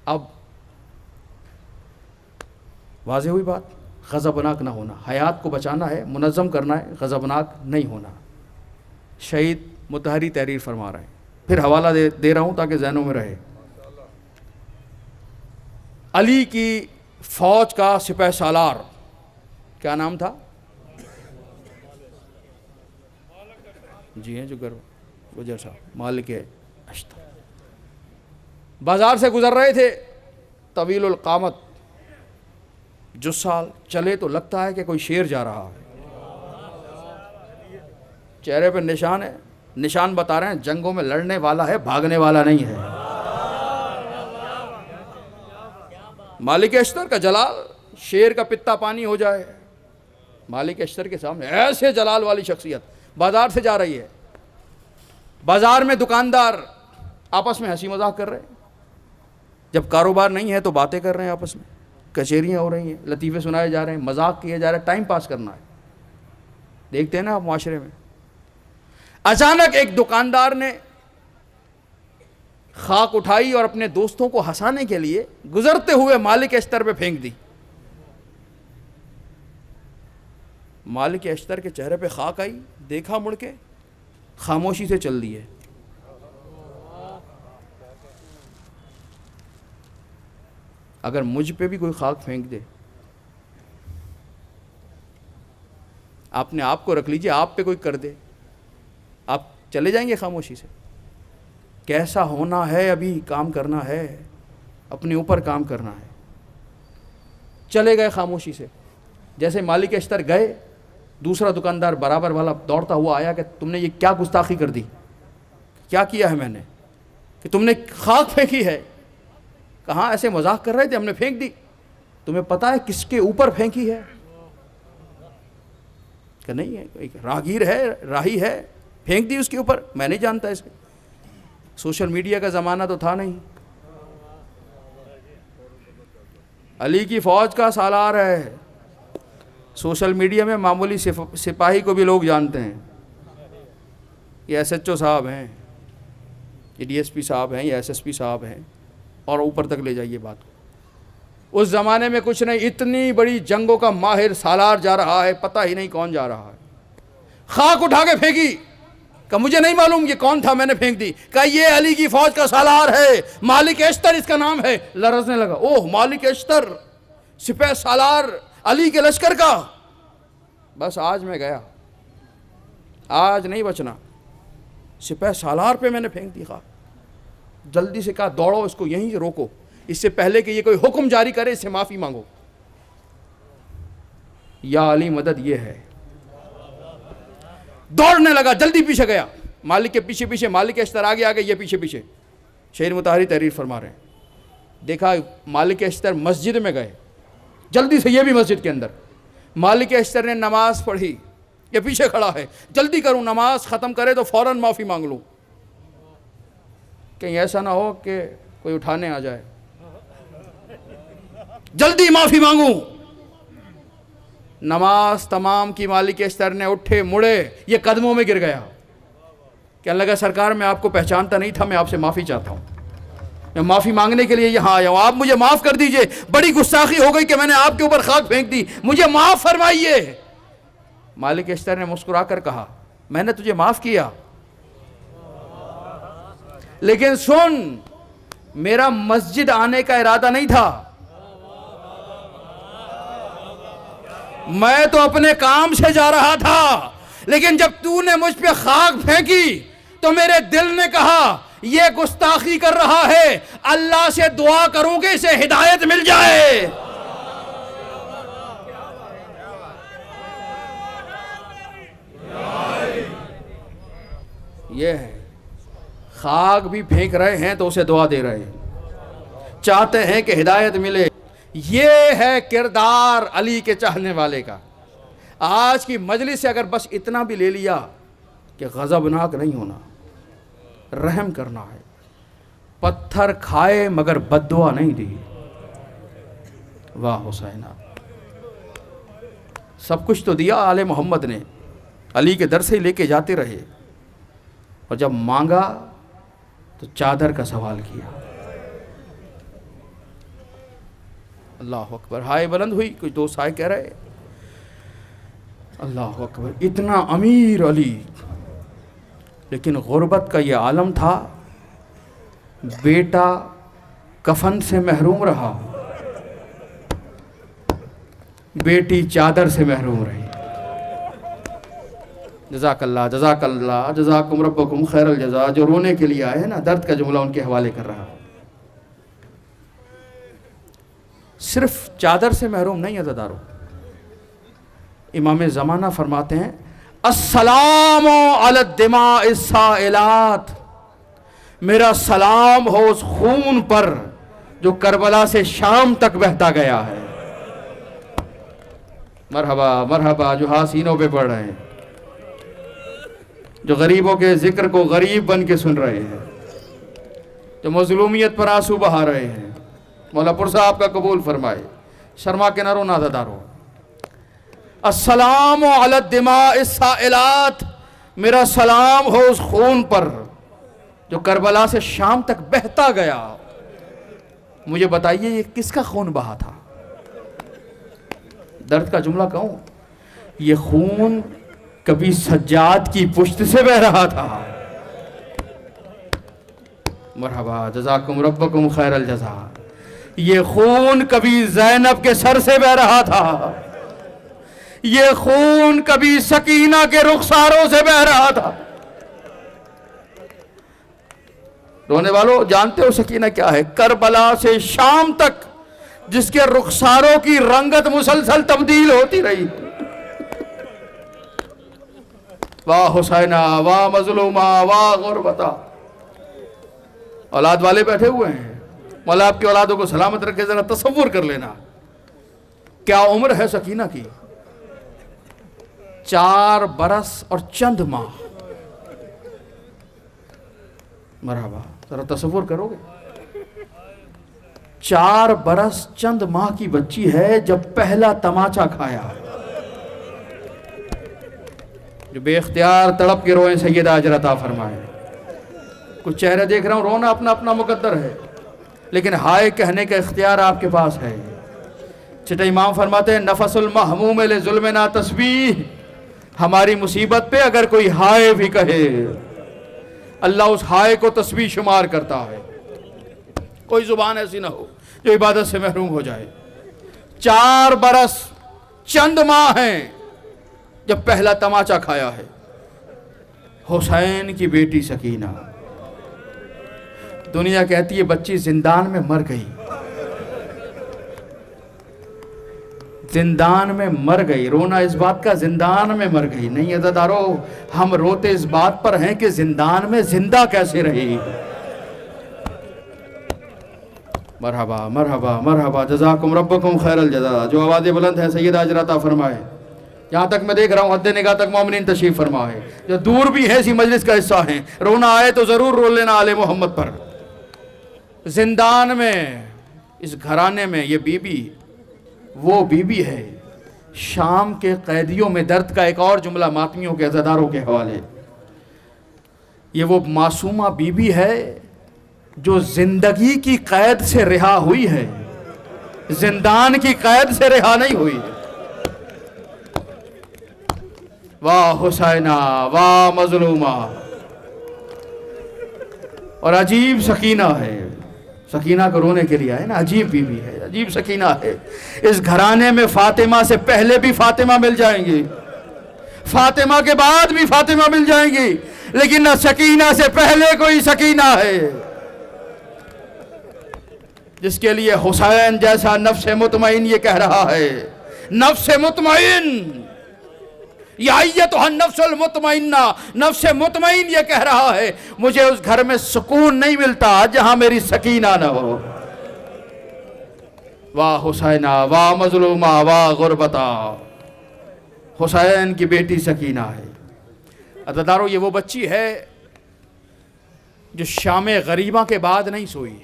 اب واضح ہوئی بات، غضبناک نہ ہونا، حیات کو بچانا ہے، منظم کرنا ہے، غضبناک نہیں ہونا۔ شہید مطہری تحریر فرما رہے ہیں، پھر حوالہ دے رہا ہوں تاکہ ذہنوں میں رہے۔ علی کی فوج کا سپہ سالار کیا نام تھا؟ جی ہیں جو گجر صاحب، مالک اشتر۔ بازار سے گزر رہے تھے، طویل القامت، جو سال چلے تو لگتا ہے کہ کوئی شیر جا رہا ہے، چہرے پہ نشان ہے، نشان بتا رہے ہیں جنگوں میں لڑنے والا ہے، بھاگنے والا نہیں ہے۔ مالک اشتر کا جلال، شیر کا پتا پانی ہو جائے، مالک اشتر کے سامنے ایسے جلال والی شخصیت بازار سے جا رہی ہے۔ بازار میں دکاندار آپس میں ہنسی مذاق کر رہے ہیں، جب کاروبار نہیں ہے تو باتیں کر رہے ہیں آپس میں، کچہریاں ہو رہی ہیں، لطیفے سنائے جا رہے ہیں، مذاق کیے جا رہے ہیں، ٹائم پاس کرنا ہے۔ دیکھتے ہیں نا آپ معاشرے میں، اچانک ایک دکاندار نے خاک اٹھائی اور اپنے دوستوں کو ہنسانے کے لیے گزرتے ہوئے مالک اشتر پہ پھینک دی۔ مالک اشتر کے چہرے پہ خاک آئی، دیکھا مڑ کے، خاموشی سے چل دیے۔ اگر مجھ پہ بھی کوئی خاک پھینک دے، آپ نے آپ کو رکھ لیجئے، آپ پہ کوئی کر دے، آپ چلے جائیں گے خاموشی سے؟ کیسا ہونا ہے، ابھی کام کرنا ہے، اپنے اوپر کام کرنا ہے۔ چلے گئے خاموشی سے۔ جیسے مالک اشتر گئے، دوسرا دکاندار برابر والا دوڑتا ہوا آیا کہ تم نے یہ کیا گستاخی کر دی، کیا کیا ہے میں نے کہ تم نے خاک پھینکی ہے؟ کہاں ایسے مذاق کر رہے تھے، ہم نے پھینک دی۔ تمہیں پتا ہے کس کے اوپر پھینکی ہے؟ کہ نہیں ہے، ایک راہگیر ہے، راہی ہے، پھینک دی اس کے اوپر، میں نہیں جانتا اس کے۔ سوشل میڈیا کا زمانہ تو تھا نہیں۔ علی کی فوج کا سالار ہے، سوشل میڈیا میں معمولی سپاہی کو بھی لوگ جانتے ہیں، یہ ایس ایچ او صاحب ہیں، یہ ڈی ایس پی صاحب ہیں، یہ ایس ایس پی صاحب ہیں، اور اوپر تک لے جائیے بات کو۔ اس زمانے میں کچھ نہیں، اتنی بڑی جنگوں کا ماہر سالار جا رہا ہے، پتہ ہی نہیں کون جا رہا ہے۔ خاک اٹھا کے پھینکی، کہ مجھے نہیں معلوم یہ کون تھا، میں نے پھینک دی۔ کہ یہ علی کی فوج کا سالار ہے، مالک اشتر اس کا نام ہے۔ لرزنے لگا، اوہ مالک اشتر، سپہ سالار علی کے لشکر کا، بس آج میں گیا، آج نہیں بچنا۔ سپہ سالار پہ میں نے پھینک دی خاک۔ جلدی سے کہا دوڑو، اس کو یہیں سے روکو، اس سے پہلے کہ یہ کوئی حکم جاری کرے اس سے معافی مانگو۔ یا علی مدد یہ ہے. دوڑنے لگا, جلدی پیچھے گیا, مالک کے پیچھے پیچھے, مالک اشتر آگے آگے, یہ پیچھے پیچھے. شعر مطہری تحریر فرما رہے ہیں, دیکھا مالک اشتر مسجد میں گئے, جلدی سے یہ بھی مسجد کے اندر. مالک اشتر نے نماز پڑھی, یہ پیچھے کھڑا ہے, جلدی کروں, نماز ختم کرے تو فوراً معافی مانگ لوں, کہیں ایسا نہ ہو کہ کوئی اٹھانے آ جائے, جلدی معافی مانگوں. نماز تمام کی, مالک اشتر نے اٹھے, مڑے, یہ قدموں میں گر گیا. کہنے لگا سرکار میں آپ کو پہچانتا نہیں تھا, میں آپ سے معافی چاہتا ہوں, میں معافی مانگنے کے لیے یہاں آیا ہوں, آپ مجھے معاف کر دیجئے, بڑی گستاخی ہو گئی کہ میں نے آپ کے اوپر خاک پھینک دی, مجھے معاف فرمائیے. مالک اشتر نے مسکرا کر کہا میں نے تجھے معاف کیا, لیکن سن, میرا مسجد آنے کا ارادہ نہیں تھا, میں تو اپنے کام سے جا رہا تھا, لیکن جب تو نے مجھ پہ خاک پھینکی تو میرے دل نے کہا یہ گستاخی کر رہا ہے, اللہ سے دعا کروں کہ اسے ہدایت مل جائے. یہ ہے, خاک بھی پھینک رہے ہیں تو اسے دعا دے رہے ہیں, چاہتے ہیں کہ ہدایت ملے. یہ ہے کردار علی کے چاہنے والے کا. آج کی مجلس سے اگر بس اتنا بھی لے لیا کہ غضبناک نہیں ہونا, رحم کرنا ہے, پتھر کھائے مگر بد دعا نہیں دی. واہ حسینہ, سب کچھ تو دیا آل محمد نے, علی کے در سے لے کے جاتے رہے, اور جب مانگا تو چادر کا سوال کیا. اللہ اکبر, ہائے بلند ہوئی, کچھ دوست آئے کہہ رہے اللہ اکبر, اتنا امیر علی, لیکن غربت کا یہ عالم تھا, بیٹا کفن سے محروم رہا, بیٹی چادر سے محروم رہی. جزاک اللہ, جزاک اللہ, جزاکم ربکم خیر الجزا. جو رونے کے لیے آئے ہیں نا, درد کا جملہ ان کے حوالے کر رہا. صرف چادر سے محروم نہیں عزیزارو, امام زمانہ فرماتے ہیں السلام علی الدماء السائلات, میرا سلام ہو اس خون پر جو کربلا سے شام تک بہتا گیا ہے. مرحبا مرحبا, جو حسینوں پہ پڑھ رہے ہیں, جو غریبوں کے ذکر کو غریب بن کے سن رہے ہیں, جو مظلومیت پر آنسو بہا رہے ہیں, مولا پر صاحب کا قبول فرمائے. شرما کے نہ رو, نازدار ہو. السلام علی الدماء السائلات, میرا سلام ہو اس خون پر جو کربلا سے شام تک بہتا گیا. مجھے بتائیے یہ کس کا خون بہا تھا؟ درد کا جملہ کہوں, یہ خون کبھی سجاد کی پشت سے بہ رہا تھا. مرحبا, جزاکم ربکم خیر الجزا. یہ خون کبھی زینب کے سر سے بہ رہا تھا, یہ خون کبھی سکینہ کے رخساروں سے بہ رہا تھا. رونے والوں جانتے ہو سکینہ کیا ہے؟ کربلا سے شام تک جس کے رخساروں کی رنگت مسلسل تبدیل ہوتی رہی. واہ حسینہ, واہ مظلومہ, واہ غربتہ. اولاد والے بیٹھے ہوئے ہیں, مولا آپ کی اولادوں کو سلامت رکھے. ذرا تصور کر لینا کیا عمر ہے سکینہ کی, 4 برس اور چند ماہ. مرحبا, ذرا تصور کرو گے, 4 برس چند ماہ کی بچی ہے جب پہلا تماچا کھایا. جو بے اختیار تڑپ کے روئیں سیدہ اجر عطا فرمائے. کچھ چہرے دیکھ رہا ہوں, رونا اپنا اپنا مقدر ہے, لیکن ہائے کہنے کا اختیار آپ کے پاس ہے. چھٹے امام فرماتے ہیں نفس المحموم لظلمنا تسبیح, ہماری مصیبت پہ اگر کوئی ہائے بھی کہے اللہ اس ہائے کو تسبیح شمار کرتا ہے. کوئی زبان ایسی نہ ہو جو عبادت سے محروم ہو جائے. 4 برس چند ماہ ہیں جب پہلا تماچا کھایا ہے. حسین کی بیٹی سکینہ, دنیا کہتی ہے بچی زندان میں مر گئی, زندان میں مر گئی. رونا اس بات کا زندان میں مر گئی نہیں عزیزدارو، ہم روتے اس بات پر ہیں کہ زندان میں زندہ کیسے رہی. مرحبا مرحبا مرحبا، جزاکم ربکم خیر الجزا. جو آوازیں بلند ہیں سید اجر عطا فرمائے. یہاں تک میں دیکھ رہا ہوں حد نگاہ تک مومنین تشریف فرما ہے، جو دور بھی ہے اسی مجلس کا حصہ ہیں. رونا آئے تو ضرور رو لینا آل محمد پر. زندان میں اس گھرانے میں یہ بی بی وہ بی بی ہے. شام کے قیدیوں میں درد کا ایک اور جملہ ماتمیوں کے عزاداروں کے حوالے. یہ وہ معصومہ بی بی ہے جو زندگی کی قید سے رہا ہوئی ہے، زندان کی قید سے رہا نہیں ہوئی. واہ حسینہ واہ مظلومہ. اور عجیب سکینہ ہے، سکینہ کو رونے کے لیے آئے نا، عجیب بی بی ہے، عجیب سکینہ ہے. اس گھرانے میں فاطمہ سے پہلے بھی فاطمہ مل جائیں گی، فاطمہ کے بعد بھی فاطمہ مل جائیں گی، لیکن نہ سکینہ سے پہلے کوئی سکینہ ہے جس کے لیے حسین جیسا نفس مطمئن یہ کہہ رہا ہے. نفس مطمئن، یا ایتھا النفس المطمئنہ، نفس مطمئن یہ کہہ رہا ہے مجھے اس گھر میں سکون نہیں ملتا جہاں میری سکینہ نہ ہو. واہ حسینہ واہ مظلومہ واہ غربتہ. حسین کی بیٹی سکینہ ہے. عزادارو یہ وہ بچی ہے جو شام غریبہ کے بعد نہیں سوئی.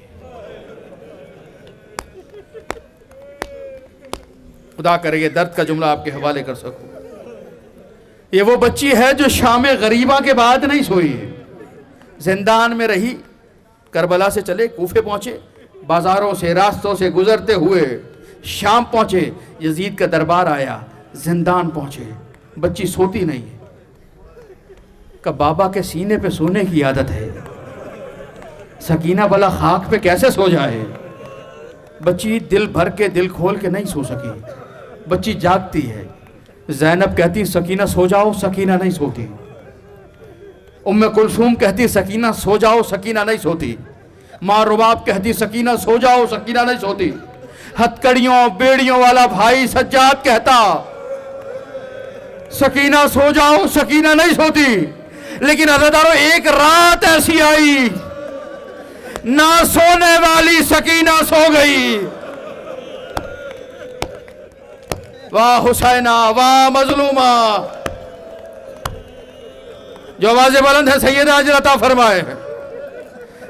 خدا کرے یہ درد کا جملہ آپ کے حوالے کر سکوں. یہ وہ بچی ہے جو شام غریبہ کے بعد نہیں سوئی. زندان میں رہی، کربلا سے چلے کوفے پہنچے، بازاروں سے راستوں سے گزرتے ہوئے شام پہنچے، یزید کا دربار آیا، زندان پہنچے. بچی سوتی نہیں ہے کہ بابا کے سینے پہ سونے کی عادت ہے. سکینہ بلا خاک پہ کیسے سو جائے. بچی دل بھر کے دل کھول کے نہیں سو سکی. بچی جاگتی ہے. زینب کہتی سکینہ سو جاؤ، سکینہ نہیں سوتی. ام کلثوم کہتی سکینہ سو جاؤ، سکینہ نہیں سوتی. ماں رباب کہتی سکینہ سو جاؤ، سکینہ نہیں سوتی. ہتکڑیوں بیڑیوں والا بھائی سجاد کہتا سکینہ سو جاؤ، سکینہ نہیں سوتی. لیکن عزادارو ایک رات ایسی آئی نہ سونے والی سکینہ سو گئی. واہ حسینہ واہ مظلومہ. جو آوازیں بلند ہے سید اجر عطا فرمائے.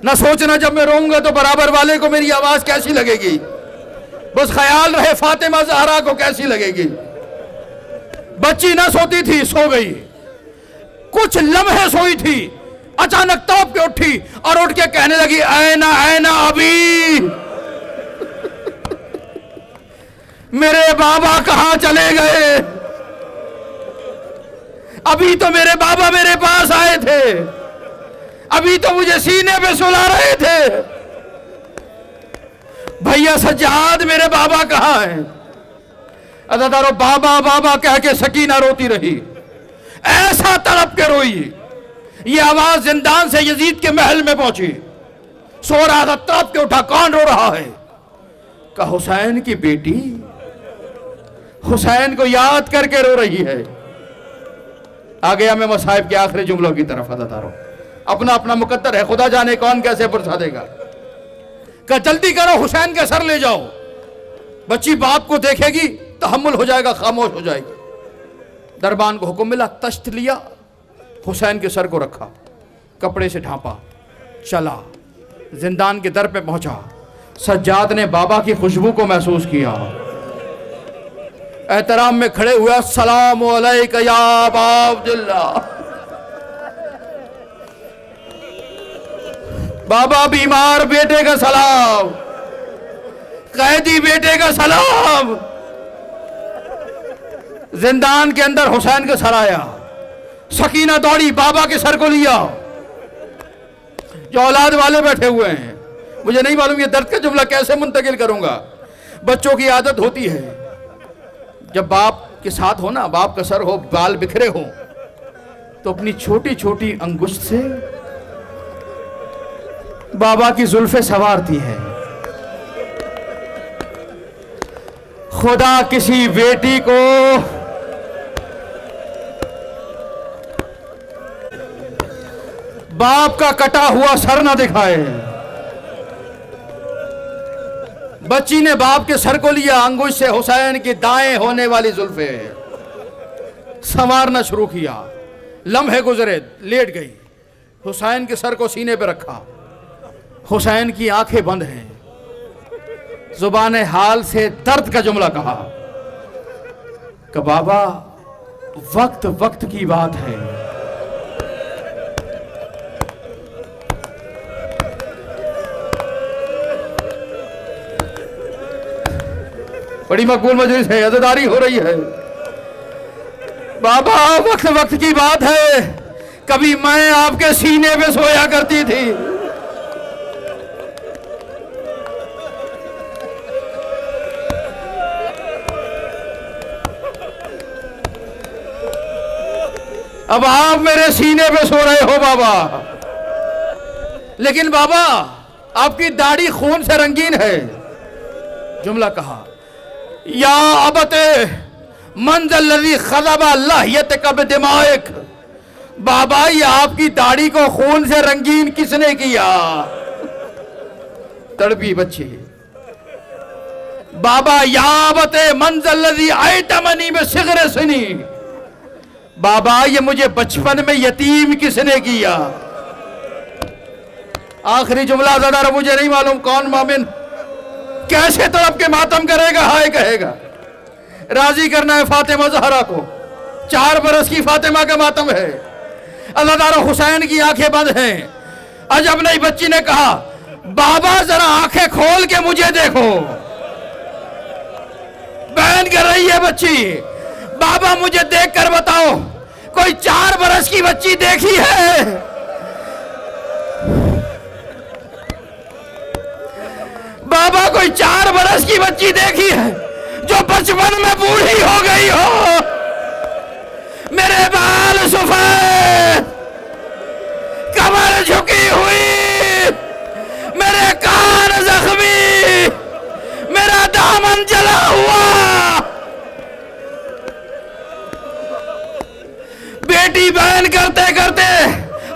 نہ سوچنا جب میں روؤں گا تو برابر والے کو میری آواز کیسی لگے گی. بس خیال رہے فاطمہ زہرا کو کیسی لگے گی. بچی نہ سوتی تھی، سو گئی. کچھ لمحے سوئی تھی، اچانک توپ کے اٹھی اور اٹھ کے کہنے لگی اینا اینا ابھی، میرے بابا کہاں چلے گئے. ابھی تو میرے بابا میرے پاس آئے تھے، ابھی تو مجھے سینے پہ سلا رہے تھے. بھیا سجاد میرے بابا کہاں ہیں. عزادارو بابا بابا کہہ کے سکینہ روتی رہی، ایسا تڑپ کے روئی. یہ آواز زندان سے یزید کے محل میں پہنچی. سو رہا تھا، تڑپ کے اٹھا. کون رو رہا ہے؟ کہ حسین کی بیٹی حسین کو یاد کر کے رو رہی ہے. آ گیا میں مصائب کے آخری جملوں کی طرف. عزادارو اپنا اپنا مقدر ہے، خدا جانے کون کیسے پرسا دے گا. کہ جلدی کرو حسین کے سر لے جاؤ. بچی باپ کو دیکھے گی، تحمل ہو جائے گا، خاموش ہو جائے گی. دربان کو حکم ملا، تشت لیا، حسین کے سر کو رکھا، کپڑے سے ڈھانپا، چلا زندان کے در پہ پہنچا. سجاد نے بابا کی خوشبو کو محسوس کیا. احترام میں کھڑے ہوئے، السلام علیکہ یا ابا عبداللہ. بابا بیمار بیٹے کا سلام، قیدی بیٹے کا سلام. زندان کے اندر حسین کا سر آیا. سکینہ دوڑی، بابا کے سر کو لیا. جو اولاد والے بیٹھے ہوئے ہیں، مجھے نہیں معلوم یہ درد کا جملہ کیسے منتقل کروں گا. بچوں کی عادت ہوتی ہے جب باپ کے ساتھ ہو نا، باپ کا سر ہو، بال بکھرے ہو، تو اپنی چھوٹی چھوٹی انگشت سے بابا کی زلفیں سوارتی ہے. خدا کسی بیٹی کو باپ کا کٹا ہوا سر نہ دکھائے۔ بچی نے باپ کے سر کو لیا، انگوش سے حسین کی دائیں ہونے والی زلفیں سنوارنا شروع کیا۔ لمحے گزرے، لیٹ گئی، حسین کے سر کو سینے پہ رکھا، حسین کی آنکھیں بند ہیں، زبان حال سے درد کا جملہ کہا کہ بابا وقت وقت کی بات ہے، بڑی مقبول مجلس ہے، عزاداری ہو رہی ہے۔ بابا وقت وقت کی بات ہے، کبھی میں آپ کے سینے پہ سویا کرتی تھی، اب آپ میرے سینے پہ سو رہے ہو بابا، لیکن بابا آپ کی داڑھی خون سے رنگین ہے۔ جملہ کہا یا ابت من ذا الذی خضب لحیتک بدمائک، بابا یہ آپ کی داڑھی کو خون سے رنگین کس نے کیا؟ تڑپی بچی، بابا یا ابت من ذا الذی ایتمنی بصغر سنی، بابا یہ مجھے بچپن میں یتیم کس نے کیا؟ آخری جملہ ذرا مجھے نہیں معلوم کون مومن کیسے تڑپ کے ماتم کرے گا، ہائے کہے گا۔ راضی کرنا ہے فاطمہ زہرا کو، 4 برس کی فاطمہ کا ماتم ہے، اللہ تعالیٰ حسین کی آنکھیں بند ہیں۔ عجب نہیں، بچی نے کہا بابا ذرا آنکھیں کھول کے مجھے دیکھو، بہن کر رہی ہے بچی، بابا مجھے دیکھ کر بتاؤ کوئی 4 برس کی بچی دیکھی ہے؟ بابا کوئی 4 برس کی بچی دیکھی ہے جو بچپن میں بوڑھی ہو گئی ہو؟ میرے بال سفید، کمر جھکی ہوئی، میرے کان زخمی، میرا دامن جلا ہوا، بیٹی بہن کرتے کرتے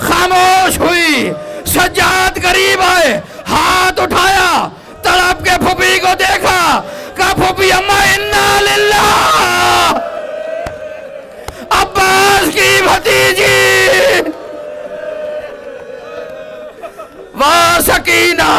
خاموش ہوئی۔ سجاد قریب آئے، ہاتھ اٹھایا، تڑپ کے پھوپھی کو دیکھا، کہا پھوپھی اماں انا للہ، عباس کی بھتیجی، واہ سکینہ،